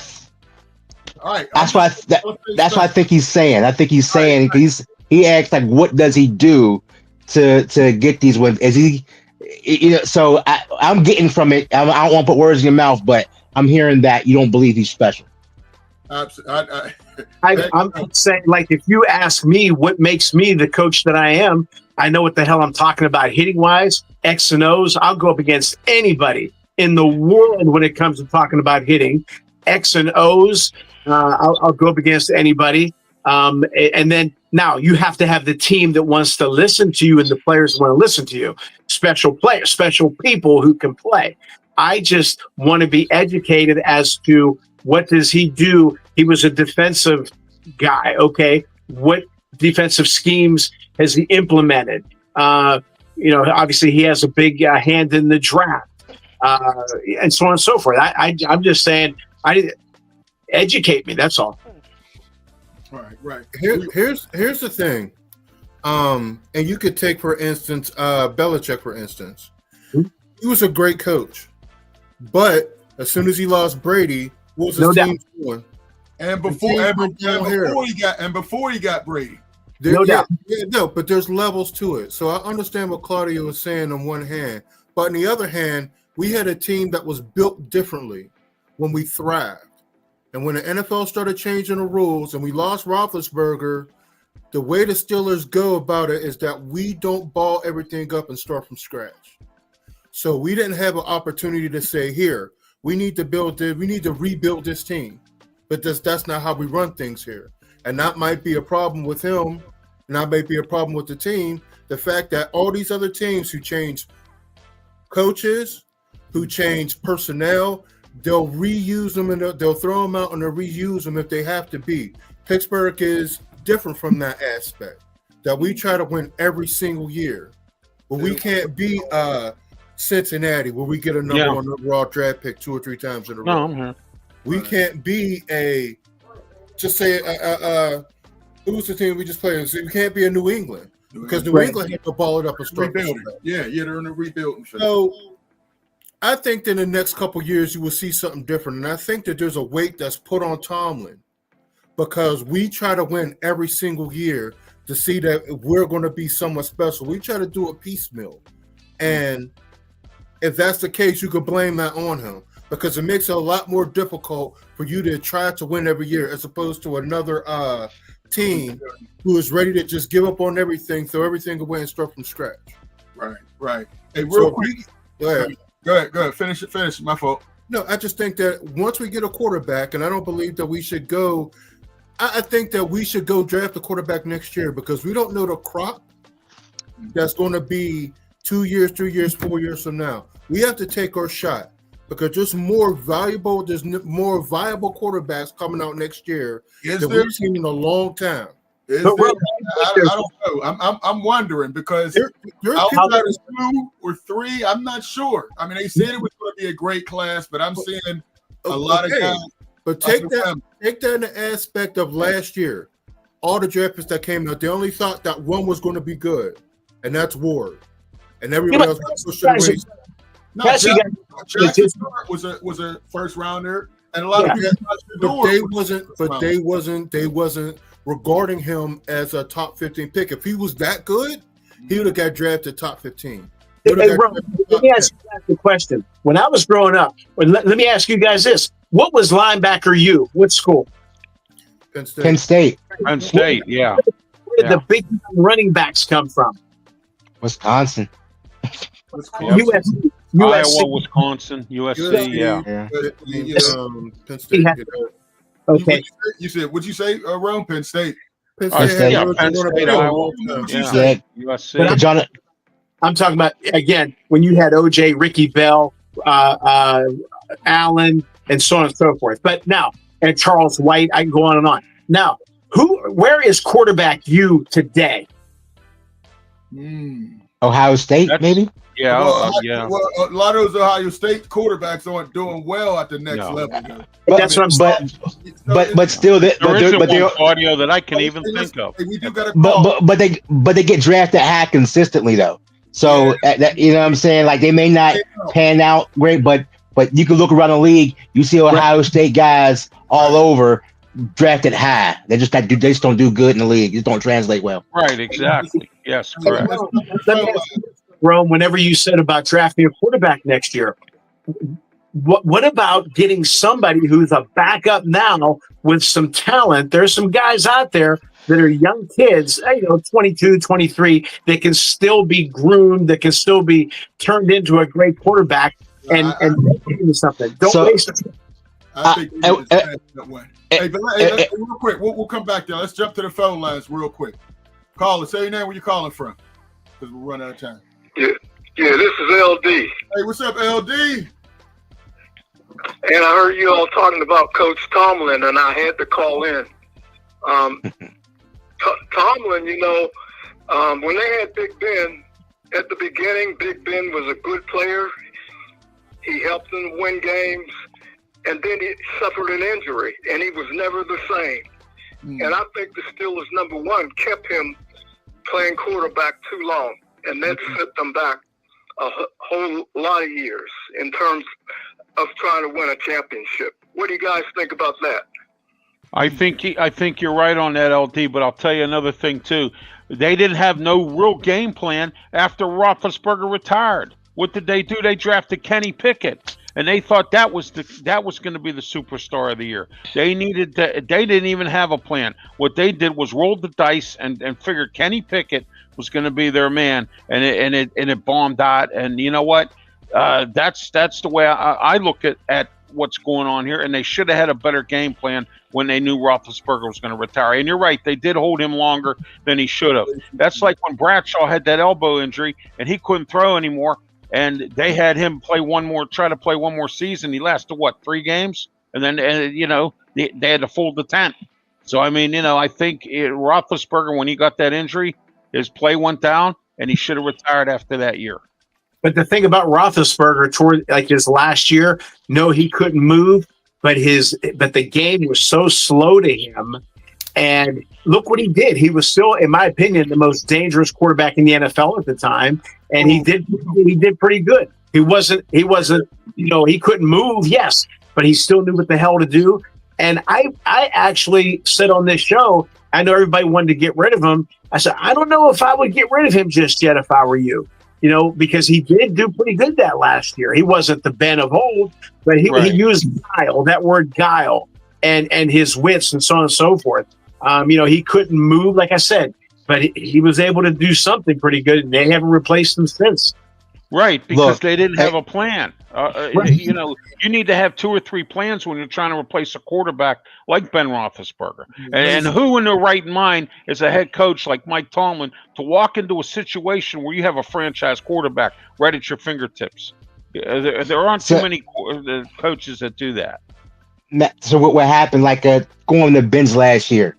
All right. That's why I think he's saying. I think he's saying he asks like, what does he do to get these wins? Is he, So I'm getting from it. I don't want to put words in your mouth, but I'm hearing that you don't believe he's special. Absolutely. I'm saying, like, if you ask me what makes me the coach that I am, I know what the hell I'm talking about hitting wise, X and O's. I'll go up against anybody in the world when it comes to talking about hitting X and O's. I'll go up against anybody. And then now you have to have the team that wants to listen to you and the players want to listen to you. Special players, special people who can play. I just want to be educated as to what does he do. He was a defensive guy. Okay. What defensive schemes has he implemented? Obviously he has a big hand in the draft, and so on and so forth. I'm just saying, educate me. That's all. Right. Here's the thing. And you could take, for instance, Belichick, for instance. He was a great coach. But as soon as he lost Brady, what was his team doing? And before he got Brady. No doubt. No, but there's levels to it. So I understand what Claudio was saying on one hand. But on the other hand, we had a team that was built differently when we thrived. And when the NFL started changing the rules and we lost Roethlisberger, the way the Steelers go about it is that we don't ball everything up and start from scratch. So we didn't have an opportunity to say, here, we need to rebuild this team. But that's not how we run things here. And that might be a problem with him, and that might be a problem with the team. The fact that all these other teams who change coaches, who change personnel, they'll reuse them and they'll throw them out and they'll reuse them if they have to be. Pittsburgh is different from that aspect, that we try to win every single year. But we can't be Cincinnati, where we get a number one overall draft pick 2 or 3 times in a row. No, I'm here. We can't be who's the team we just played? We can't be a New England, because New England had to ball it up and start rebuilding. Yeah, they're in a rebuilding phase. So I think that in the next couple of years you will see something different, and I think that there's a weight that's put on Tomlin, because we try to win every single year to see that we're going to be somewhat special. We try to do it piecemeal, and if that's the case, you could blame that on him, because it makes it a lot more difficult for you to try to win every year as opposed to another team who is ready to just give up on everything, throw everything away, and start from scratch. Right. Hey, real quick. Go ahead. Finish it. My fault. No, I just think that once we get a quarterback, and I don't believe that we should go – I think that we should go draft a quarterback next year, because we don't know the crop that's going to be 2 years, 3 years, 4 years from now. We have to take our shot, because there's more viable quarterbacks coming out next year than we've seen in a long time. I don't know. I'm wondering, because outside of 2 or 3, I'm not sure. I mean, they said it was going to be a great class, but I'm seeing a lot of guys. But take that in the aspect of last year. All the draft picks that came out, they only thought that one was going to be good, and that's Ward. And everybody else was pushing away. No, Jackson was a first rounder, and a lot of people. They wasn't regarding him as a top 15 pick. If he was that good, he would have got drafted top 15. Hey, Ron, let me ask you guys a question. When I was growing up, let me ask you guys this: what was linebacker U? What school? Penn State. Penn State. Yeah. Where did the big running backs come from? Wisconsin. USC. Iowa, Wisconsin, USC. Yeah. Penn State. Okay. You said, what'd you say, Rome? Penn State. Penn State, Iowa. USC. John, I'm talking about, again, when you had OJ, Ricky Bell, Allen, and so on and so forth. But now, and Charles White, I can go on and on. Now, where is quarterback U today? Ohio State, maybe? Yeah. Well, a lot of those Ohio State quarterbacks aren't doing well at the next level. That's what I'm saying. But still, there isn't one audio that I can even think of. But they get drafted high consistently though. So you know what I'm saying? Like, they may not pan out great, but you can look around the league. You see Ohio State guys all over drafted high. They just don't do good in the league. Just don't translate well. Right. Exactly. Yes. Correct. Rome, whenever you said about drafting a quarterback next year, what about getting somebody who's a backup now with some talent? There's some guys out there that are young kids, 22, 23, that can still be groomed, that can still be turned into a great quarterback and do something. Don't waste it. I think that way. Hey, but real quick, we'll come back there. Let's jump to the phone lines real quick. Caller, say your name, where you calling from, because we'll run out of time. Yeah, this is LD. Hey, what's up, LD? And I heard you all talking about Coach Tomlin, and I had to call in. Tomlin, when they had Big Ben, at the beginning, Big Ben was a good player. He helped them win games, and then he suffered an injury, and he was never the same. And I think the Steelers, number one, kept him playing quarterback too long, and that set them back a whole lot of years in terms of trying to win a championship. What do you guys think about that? I think you're right on that, LD, but I'll tell you another thing, too. They didn't have no real game plan after Roethlisberger retired. What did they do? They drafted Kenny Pickett, and they thought that was going to be the superstar of the year. They didn't even have a plan. What they did was roll the dice and figured Kenny Pickett was going to be their man, and it bombed out. And you know what? That's the way I look at what's going on here, and they should have had a better game plan when they knew Roethlisberger was going to retire. And you're right, they did hold him longer than he should have. That's like when Bradshaw had that elbow injury and he couldn't throw anymore, and they had him try to play one more season. He lasted 3 games, and then they had to fold the tent. So I mean, I think Roethlisberger, when he got that injury, his play went down, and he should have retired after that year. But the thing about Roethlisberger toward his last year, no, he couldn't move, but the game was so slow to him. And look what he did. He was still, in my opinion, the most dangerous quarterback in the NFL at the time. And he did pretty good. He wasn't, he couldn't move, yes, but he still knew what the hell to do. And I actually said on this show, I know everybody wanted to get rid of him. I said, I don't know if I would get rid of him just yet if I were you. Because he did do pretty good that last year. He wasn't the Ben of old, but he used guile, that word guile, and his wits and so on and so forth. He couldn't move, like I said, but he was able to do something pretty good, and they haven't replaced him since. Right, because they didn't have a plan. You need to have 2 or 3 plans when you're trying to replace a quarterback like Ben Roethlisberger. And who in their right mind is a head coach like Mike Tomlin to walk into a situation where you have a franchise quarterback right at your fingertips? There aren't too many coaches that do that. So what happened, going to Ben's last year?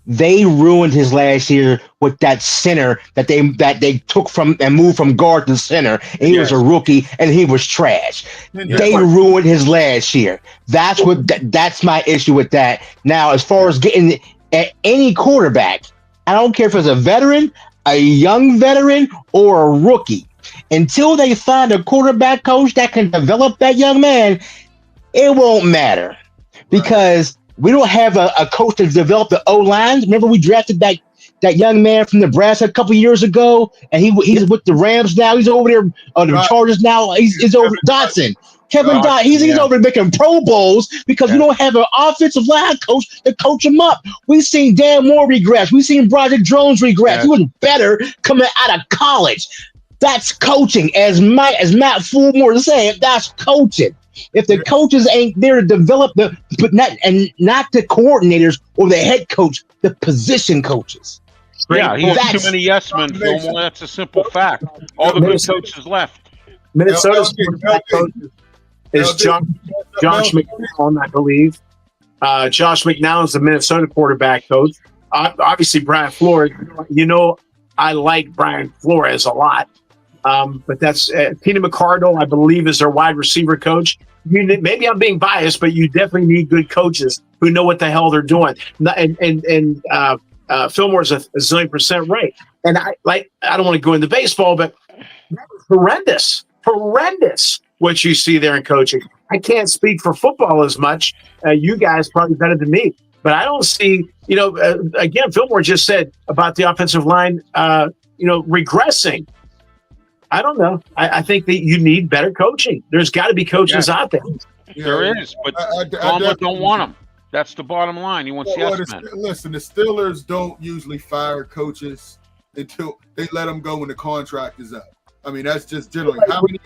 They ruined his last year with that center that they took from and moved from guard to center, and he was a rookie and he was trash. They ruined his last year. That's my issue with that. Now, as far as getting at any quarterback, I don't care if it's a veteran, a young veteran, or a rookie. Until they find a quarterback coach that can develop that young man, it won't matter because we don't have a coach to develop the O-lines. Remember, we drafted that young man from Nebraska a couple of years ago, and he's with the Rams now. He's over there on the Chargers now. He's over Dotson. Kevin Dotson. He's over making Pro Bowls because we don't have an offensive line coach to coach him up. We've seen Dan Moore regress. We've seen Broderick Jones regress. He was better coming out of college. That's coaching. As Matt Fulmore is saying, that's coaching. If the coaches ain't there to develop not the coordinators or the head coach, the position coaches. Yeah, he has too many yes men, Fillmore. That's a simple fact. All the good coaches left. Minnesota's quarterback coach is Josh McCown, I believe. Josh McCown is the Minnesota quarterback coach. Obviously, Brian Flores. I like Brian Flores a lot. But that's Tina McCardle, I believe, is their wide receiver coach. Maybe I'm being biased, but you definitely need good coaches who know what the hell they're doing. And Fillmore's a zillion% right. And I don't want to go into baseball, but horrendous what you see there in coaching. I can't speak for football as much. You guys probably better than me, but I don't see. Again, Fillmore just said about the offensive line, regressing. I don't know. I think that you need better coaching. There's got to be coaches out there. There is, but Tomlin don't want them. That's the bottom line. He wants yes men. Listen, the Steelers don't usually fire coaches until they let them go when the contract is up. I mean, that's just generally how many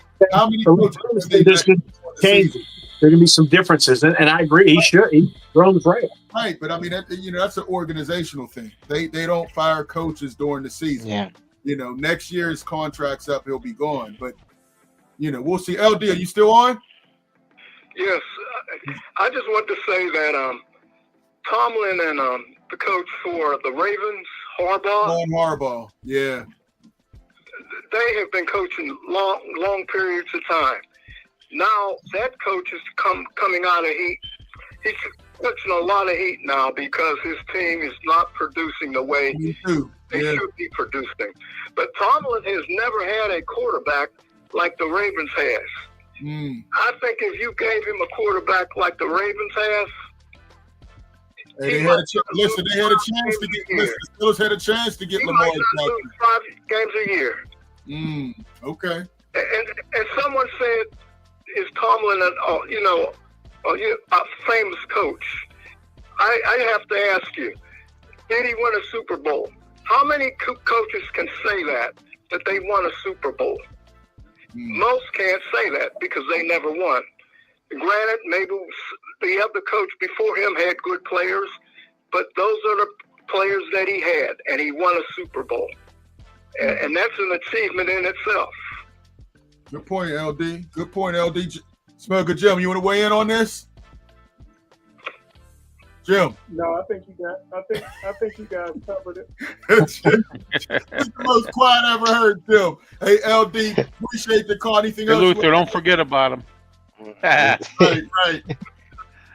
coaches there's going to be some differences, and I agree. He should. Rome's right. Right, but I mean, that's an organizational thing. They don't fire coaches during the season. Yeah. Next year's contract's up, he'll be gone. But we'll see. LD, are you still on? Yes, I just want to say that Tomlin and the coach for the Ravens, Harbaugh, yeah, they have been coaching long periods of time. Now that coach is coming out of heat. He's catching a lot of heat now because his team is not producing the way they should be producing. But Tomlin has never had a quarterback like the Ravens has. I think if you gave him a quarterback like the Ravens has, they had a chance to get. The Steelers had a chance to get Lamar Jackson. 5 games a year. Okay. And someone said, "Is Tomlin a famous coach?" I have to ask you, did he win a Super Bowl? How many coaches can say that they won a Super Bowl? Most can't say that because they never won. Granted, maybe the other coach before him had good players, but those are the players that he had, and he won a Super Bowl. And that's an achievement in itself. Good point, LD. Good point, LD. Smoker Jim, you want to weigh in on this? Jim. No, I think you guys covered it. It's the most quiet I ever heard, Jim. Hey, LD, appreciate the call. Anything else? Luther, don't forget about him. Right.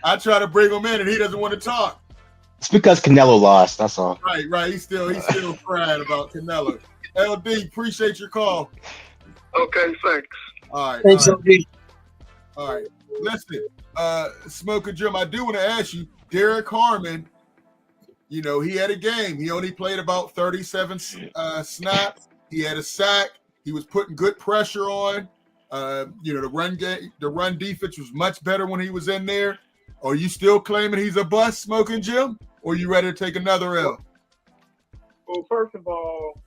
I try to bring him in, and he doesn't want to talk. It's because Canelo lost. That's all. Right. He's still crying about Canelo. LD, appreciate your call. Okay, thanks. All right. Thanks, LD. All right. Listen, Smoker Jim, I do want to ask you, Derek Harmon, he had a game. He only played about 37 snaps. He had a sack. He was putting good pressure on. The run defense was much better when he was in there. Are you still claiming he's a bust, Smoking Jim? Or are you ready to take another L? Well, first of all,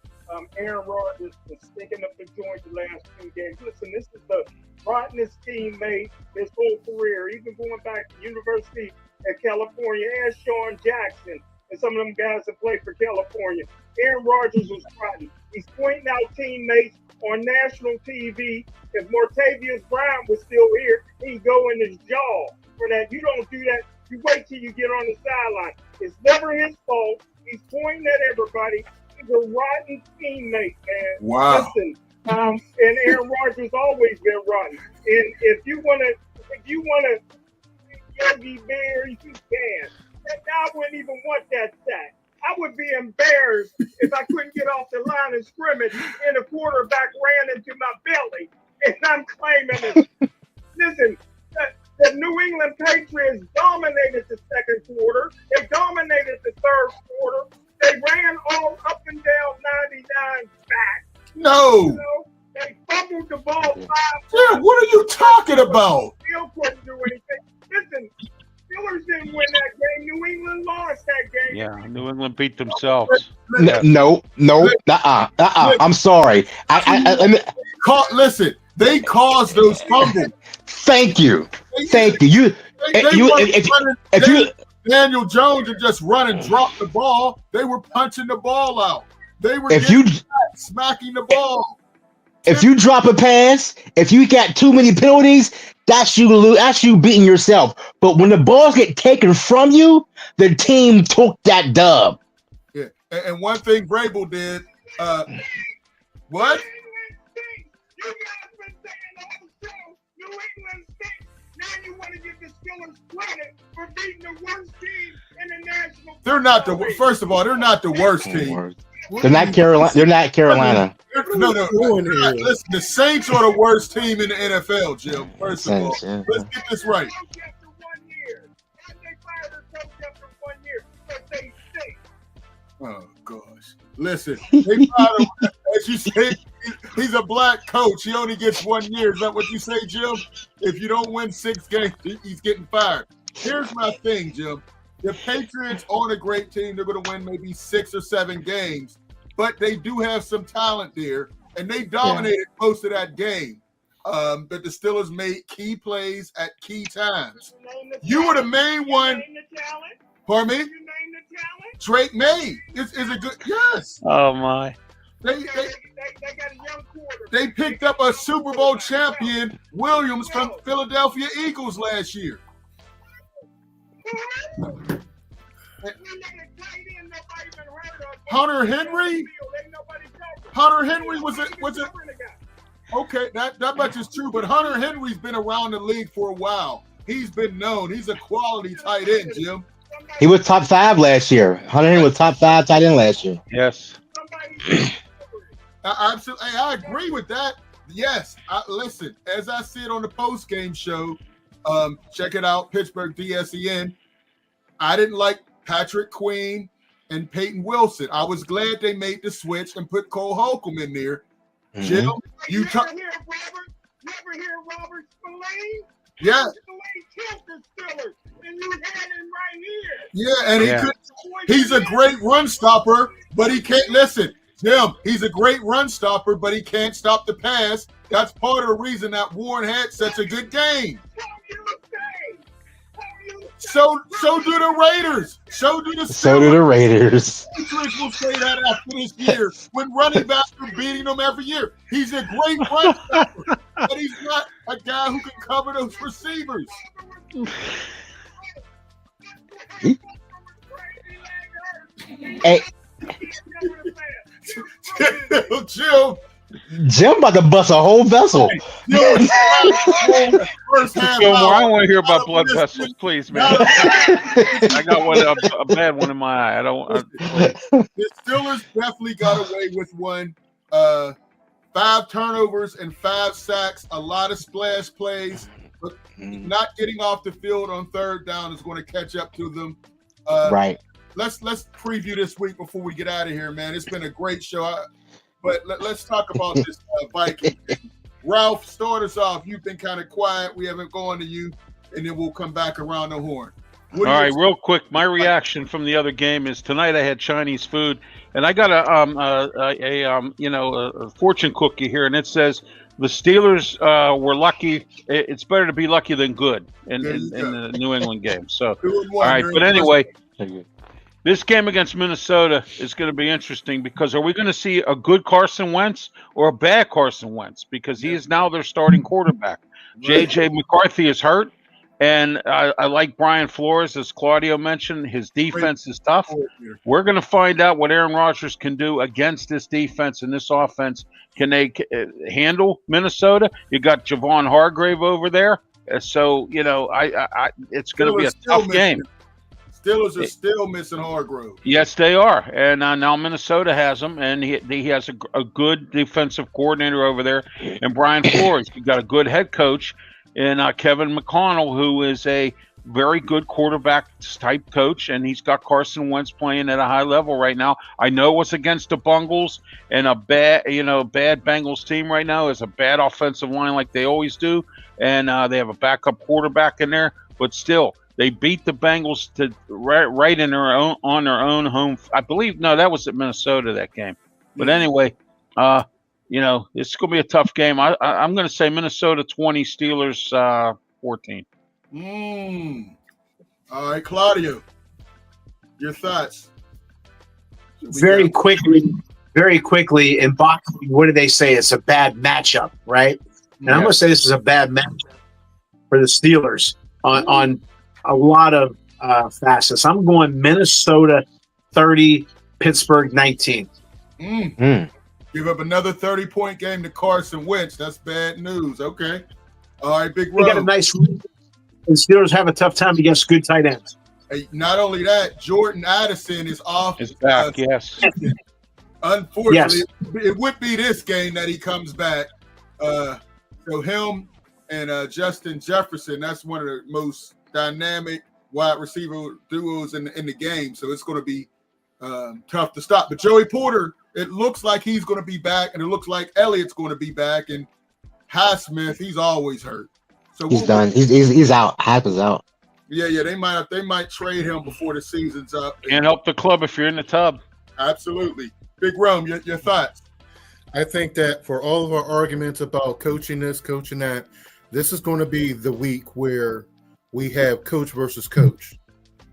Aaron Rodgers was sticking up the joint the last 2 games. Listen, this is the rottenest teammate his whole career, even going back to University of California, and Sean Jackson, and some of them guys that played for California. Aaron Rodgers was rotten. He's pointing out teammates on national TV. If Martavius Bryant was still here, he'd go in his jaw for that. You don't do that. You wait till you get on the sideline. It's never his fault. He's pointing at everybody. He's a rotten teammate, man. Wow. Listen, and Aaron Rodgers always been rotten. And if you want to Yogi Bears, you can. I wouldn't even want that sack. I would be embarrassed if I couldn't get off the line of scrimmage and a quarterback ran into my belly and I'm claiming it. Listen, the New England Patriots dominated the second quarter. They dominated the third quarter. They ran all up and down 99 back. No. They fumbled the ball 5 times. Yeah, what are you talking about? Still couldn't do anything. Listen, Steelers didn't win that game. New England lost that game. Yeah, New England beat themselves. No. I'm sorry. Listen, they caused those fumbles. Thank you. Daniel Jones would just run and drop the ball. They were punching the ball out. They were smacking the ball. If you drop a pass, if you got too many penalties, that's you beating yourself. But when the balls get taken from you, the team took that dub. Yeah, and one thing Vrabel did. What? You guys been saying the whole show, New England stinks. Now you want to give the Steelers credit for beating the worst team in the national. They're not the first of all. They're not the worst team. They're not Carolina. They're not Carolina. No. Listen, the Saints are the worst team in the NFL, Jim. First of all, let's get this right. Oh gosh, listen. As you said, he he's a black coach. He only gets 1 year. Is that what you say, Jim? If you don't win 6 games, he's getting fired. Here's my thing, Jim. The Patriots aren't a great team. They're going to win maybe 6 or 7 games, but they do have some talent there, and they dominated most of that game. But the Steelers made key plays at key times. You were the main one. Pardon me? Drake May is a good yes. Oh my! They picked up a Super Bowl champion, Williams, from Philadelphia Eagles last year. Hunter Henry was it? Okay, that much is true. But Hunter Henry's been around the league for a while. He's been known. He's a quality tight end, Jim. He was top 5 last year. Hunter Henry was top 5 tight end last year. Yes. Absolutely. I agree with that. Yes. Listen, as I see it on the post-game show, check it out, Pittsburgh DSEN. I didn't like Patrick Queen and Peyton Wilson. I was glad they made the switch and put Cole Holcomb in there. Mm-hmm. Jim, you ever hear Robert Spillane? Yeah. And you had him right here. Yeah, and he's a great run stopper, but he can't listen. Jim, he's a great run stopper, but he can't stop the pass. That's part of the reason that Warren had such a good game. So do the Raiders. So do the Steelers. So do the Raiders. Patriots will say that after this year when running backs are beating them every year. He's a great run stopper, but he's not a guy who can cover those receivers. Hey. Jim about to bust a whole vessel. I want to hear about blood vessels, please, man. I got a bad one in my eye. The Steelers definitely got away with one. 5 turnovers and 5 sacks, a lot of splash plays, but not getting off the field on 3rd down is going to catch up to them. Right. Let's preview this week before we get out of here, man. It's been a great show. But let's talk about this Vikings. Ralph, start us off. You've been kind of quiet. We haven't gone to you, and then we'll come back around the horn. All right, real quick. My reaction from the other game is tonight I had Chinese food, and I got a fortune cookie here, and it says the Steelers were lucky. It's better to be lucky than good in the New England game. So, all right, but anyway. This game against Minnesota is going to be interesting because are we going to see a good Carson Wentz or a bad Carson Wentz? Because he is now their starting quarterback. J.J. McCarthy is hurt, and I like Brian Flores, as Claudio mentioned. His defense is tough. We're going to find out what Aaron Rodgers can do against this defense and this offense. Can they handle Minnesota? You got Javon Hargrave over there. So, it's going to be a tough game. Steelers are still missing Hargrove. Yes, they are. And now Minnesota has him, and he has a good defensive coordinator over there. And Brian Flores, you got a good head coach, and Kevin McConnell, who is a very good quarterback type coach, and he's got Carson Wentz playing at a high level right now. I know it's against the Bengals, and a bad Bengals team right now is a bad offensive line like they always do, and they have a backup quarterback in there, but still. They beat the Bengals to right in on their own home. I believe that was at Minnesota that game. But anyway, it's going to be a tough game. I'm going to say Minnesota 20, Steelers 14. All right, Claudio, your thoughts? Very quickly, in boxing, what do they say? It's a bad matchup, right? And I'm going to say this is a bad matchup for the Steelers on a lot of facets. I'm going Minnesota 30, Pittsburgh 19. Give up another 30-point game to Carson Wentz. That's bad news. Okay. All right, Big Rob. They got a nice and Steelers have a tough time against good tight ends. Hey, not only that, Jordan Addison is off. Is back, yes. Unfortunately, it would be this game that he comes back. So him and Justin Jefferson, that's one of the most dynamic wide receiver duos in the game. So it's going to be tough to stop. But Joey Porter, it looks like he's going to be back, and it looks like Elliott's going to be back, and Highsmith, he's always hurt. So He's done. He's out. Hype is out. Yeah. They might trade him before the season's up. Can't help the club if you're in the tub. Absolutely. Big Rome, your thoughts? I think that for all of our arguments about coaching this, coaching that, this is going to be the week where we have coach versus coach.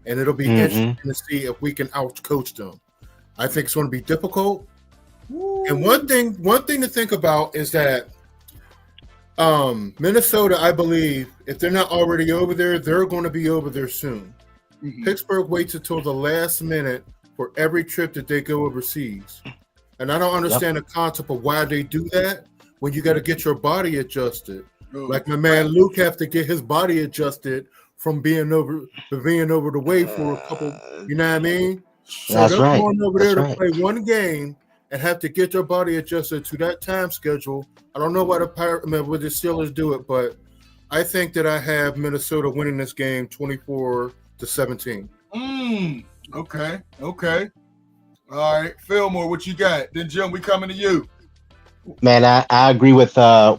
And it'll be interesting to see if we can out-coach them. I think it's going to be difficult. Woo. And one thing to think about is that Minnesota, I believe, if they're not already over there, they're going to be over there soon. Mm-hmm. Pittsburgh waits until the last minute for every trip that they go overseas. And I don't understand the concept of why they do that when you got to get your body adjusted. Like my man Luke have to get his body adjusted from being over the way for a couple, you know what I mean? So That's they're right. going over there That's to play one game and have to get their body adjusted to that time schedule. I don't know why the Steelers do it, but I think that I have Minnesota winning this game 24-17. Okay. All right, Fillmore, what you got? Then Jim, we coming to you. Man, I agree with your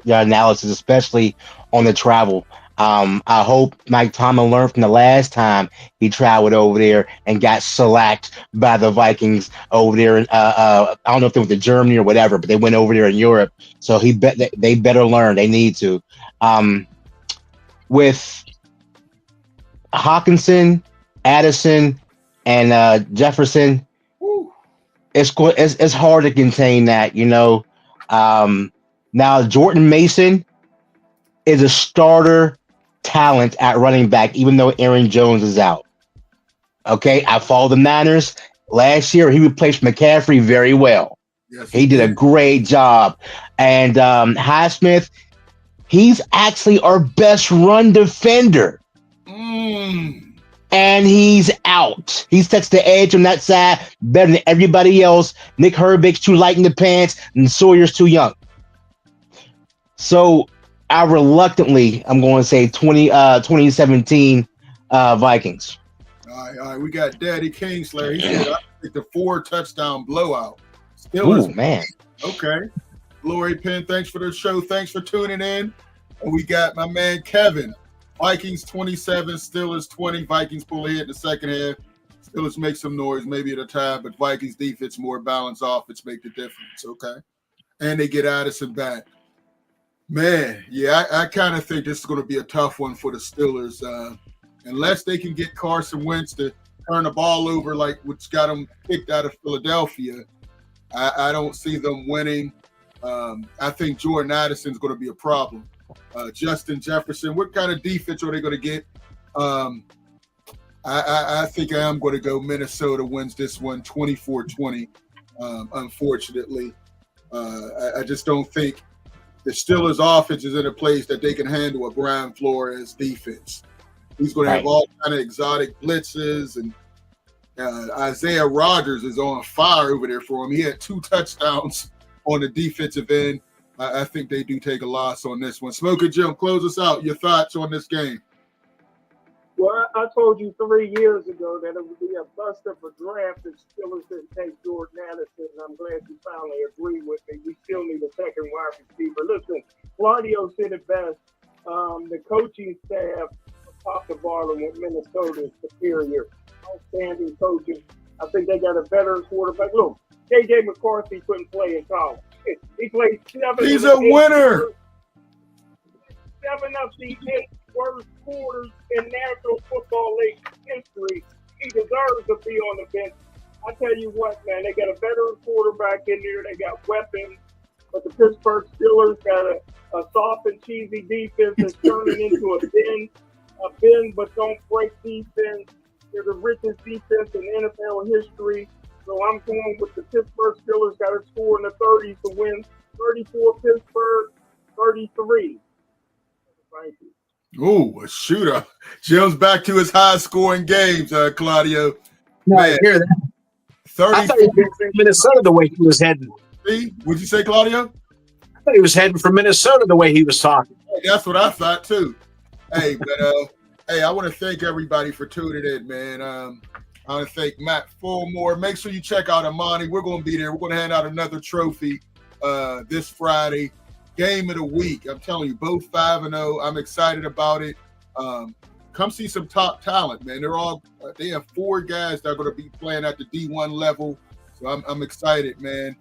analysis, especially on the travel. I hope Mike Tomlin learned from the last time he traveled over there and got shellacked by the Vikings over there. I don't know if they went to Germany or whatever, but they went over there in Europe. So they better learn. They need to. With Hawkinson, Addison, and Jefferson, it's hard to contain that, you know. Now Jordan Mason is a starter talent at running back, even though Aaron Jones is out. Okay, I follow the Niners. Last year, he replaced McCaffrey very well. Yes, he did a great job. And Highsmith, he's actually our best run defender. And he's out. He sets the edge on that side better than everybody else. Nick Herbig's too light in the pants, and Sawyer's too young. So I'm going to say 2017 Vikings. All right. We got Daddy Kingslayer. He said, I think the 4-touchdown blowout. Still man. Okay. Glory Penn, thanks for the show. Thanks for tuning in. And we got my man Kevin. Vikings 27, Steelers 20. Vikings pull ahead in the second half. Steelers make some noise, maybe at a time, but Vikings defense more balanced offense make the difference, okay? And they get Addison back. Man, yeah, I kind of think this is going to be a tough one for the Steelers. Unless they can get Carson Wentz to turn the ball over like what's got them kicked out of Philadelphia, I don't see them winning. I think Jordan Addison's going to be a problem. Justin Jefferson, what kind of defense are they going to get? I think I am going to go Minnesota wins this one 24-20, unfortunately. I just don't think the Steelers' offense is in a place that they can handle a Brian Flores defense. He's going to have all kind of exotic blitzes, and Isaiah Rodgers is on fire over there for him. He had 2 touchdowns on the defensive end. I think they do take a loss on this one. Smoker Jim, close us out. Your thoughts on this game? Well, I told you 3 years ago that it would be a bust of a draft if Steelers didn't take Jordan Addison, and I'm glad you finally agree with me. We still need a second wide receiver. Listen, Claudio said it best. The coaching staff, top to bottom with Minnesota, is superior. Outstanding coaching. I think they got a better quarterback. Look, J.J. McCarthy couldn't play in college. He played 7. He's a winner. 7 of the 8 worst quarters in National Football League history. He deserves to be on the bench. I tell you what, man, they got a veteran quarterback in there. They got weapons. But the Pittsburgh Steelers got a soft and cheesy defense that's turning into a bend but don't break defense. They're the richest defense in NFL history. So I'm going with the Pittsburgh Steelers. Got to score in the 30s to win. 34 Pittsburgh, 33. Thank you. Ooh, a shooter. Jim's back to his high-scoring games, Claudio. No, I hear that. 30. I thought he was from Minnesota the way he was heading. See? What'd you say, Claudio? I thought he was heading for Minnesota the way he was talking. Hey, that's what I thought, too. Hey, but hey, I want to thank everybody for tuning in, man. I want to thank Matt Fulmore. Make sure you check out Amani. We're going to be there. We're going to hand out another trophy this Friday. Game of the week. I'm telling you, both 5-0. I'm excited about it. Come see some top talent, man. They have 4 guys that are going to be playing at the D1 level. So I'm excited, man.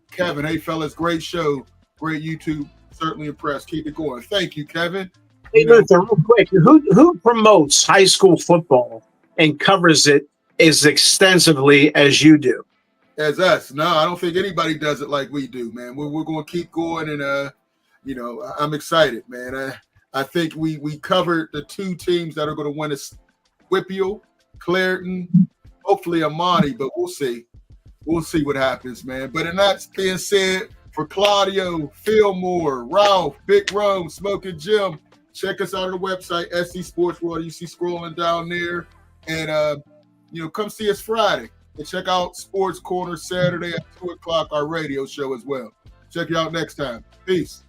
Kevin, hey fellas, great show, great YouTube. Certainly impressed. Keep it going. Thank you, Kevin. Hey, Luther, real quick, who promotes high school football and covers it as extensively as you do? As us. No, I don't think anybody does it like we do, man. We're going to keep going, and I'm excited, man. I think we covered the 2 teams that are going to win a Whippeal, Clareton, hopefully Amani, but we'll see. We'll see what happens, man. But in that being said, for Claudio, Fillmore, Ralph, Big Rome, Smoking Jim, check us out on the website, SC Sports World. You see scrolling down there. And, come see us Friday. And check out Sports Corner Saturday at 2 o'clock, our radio show as well. Check you out next time. Peace.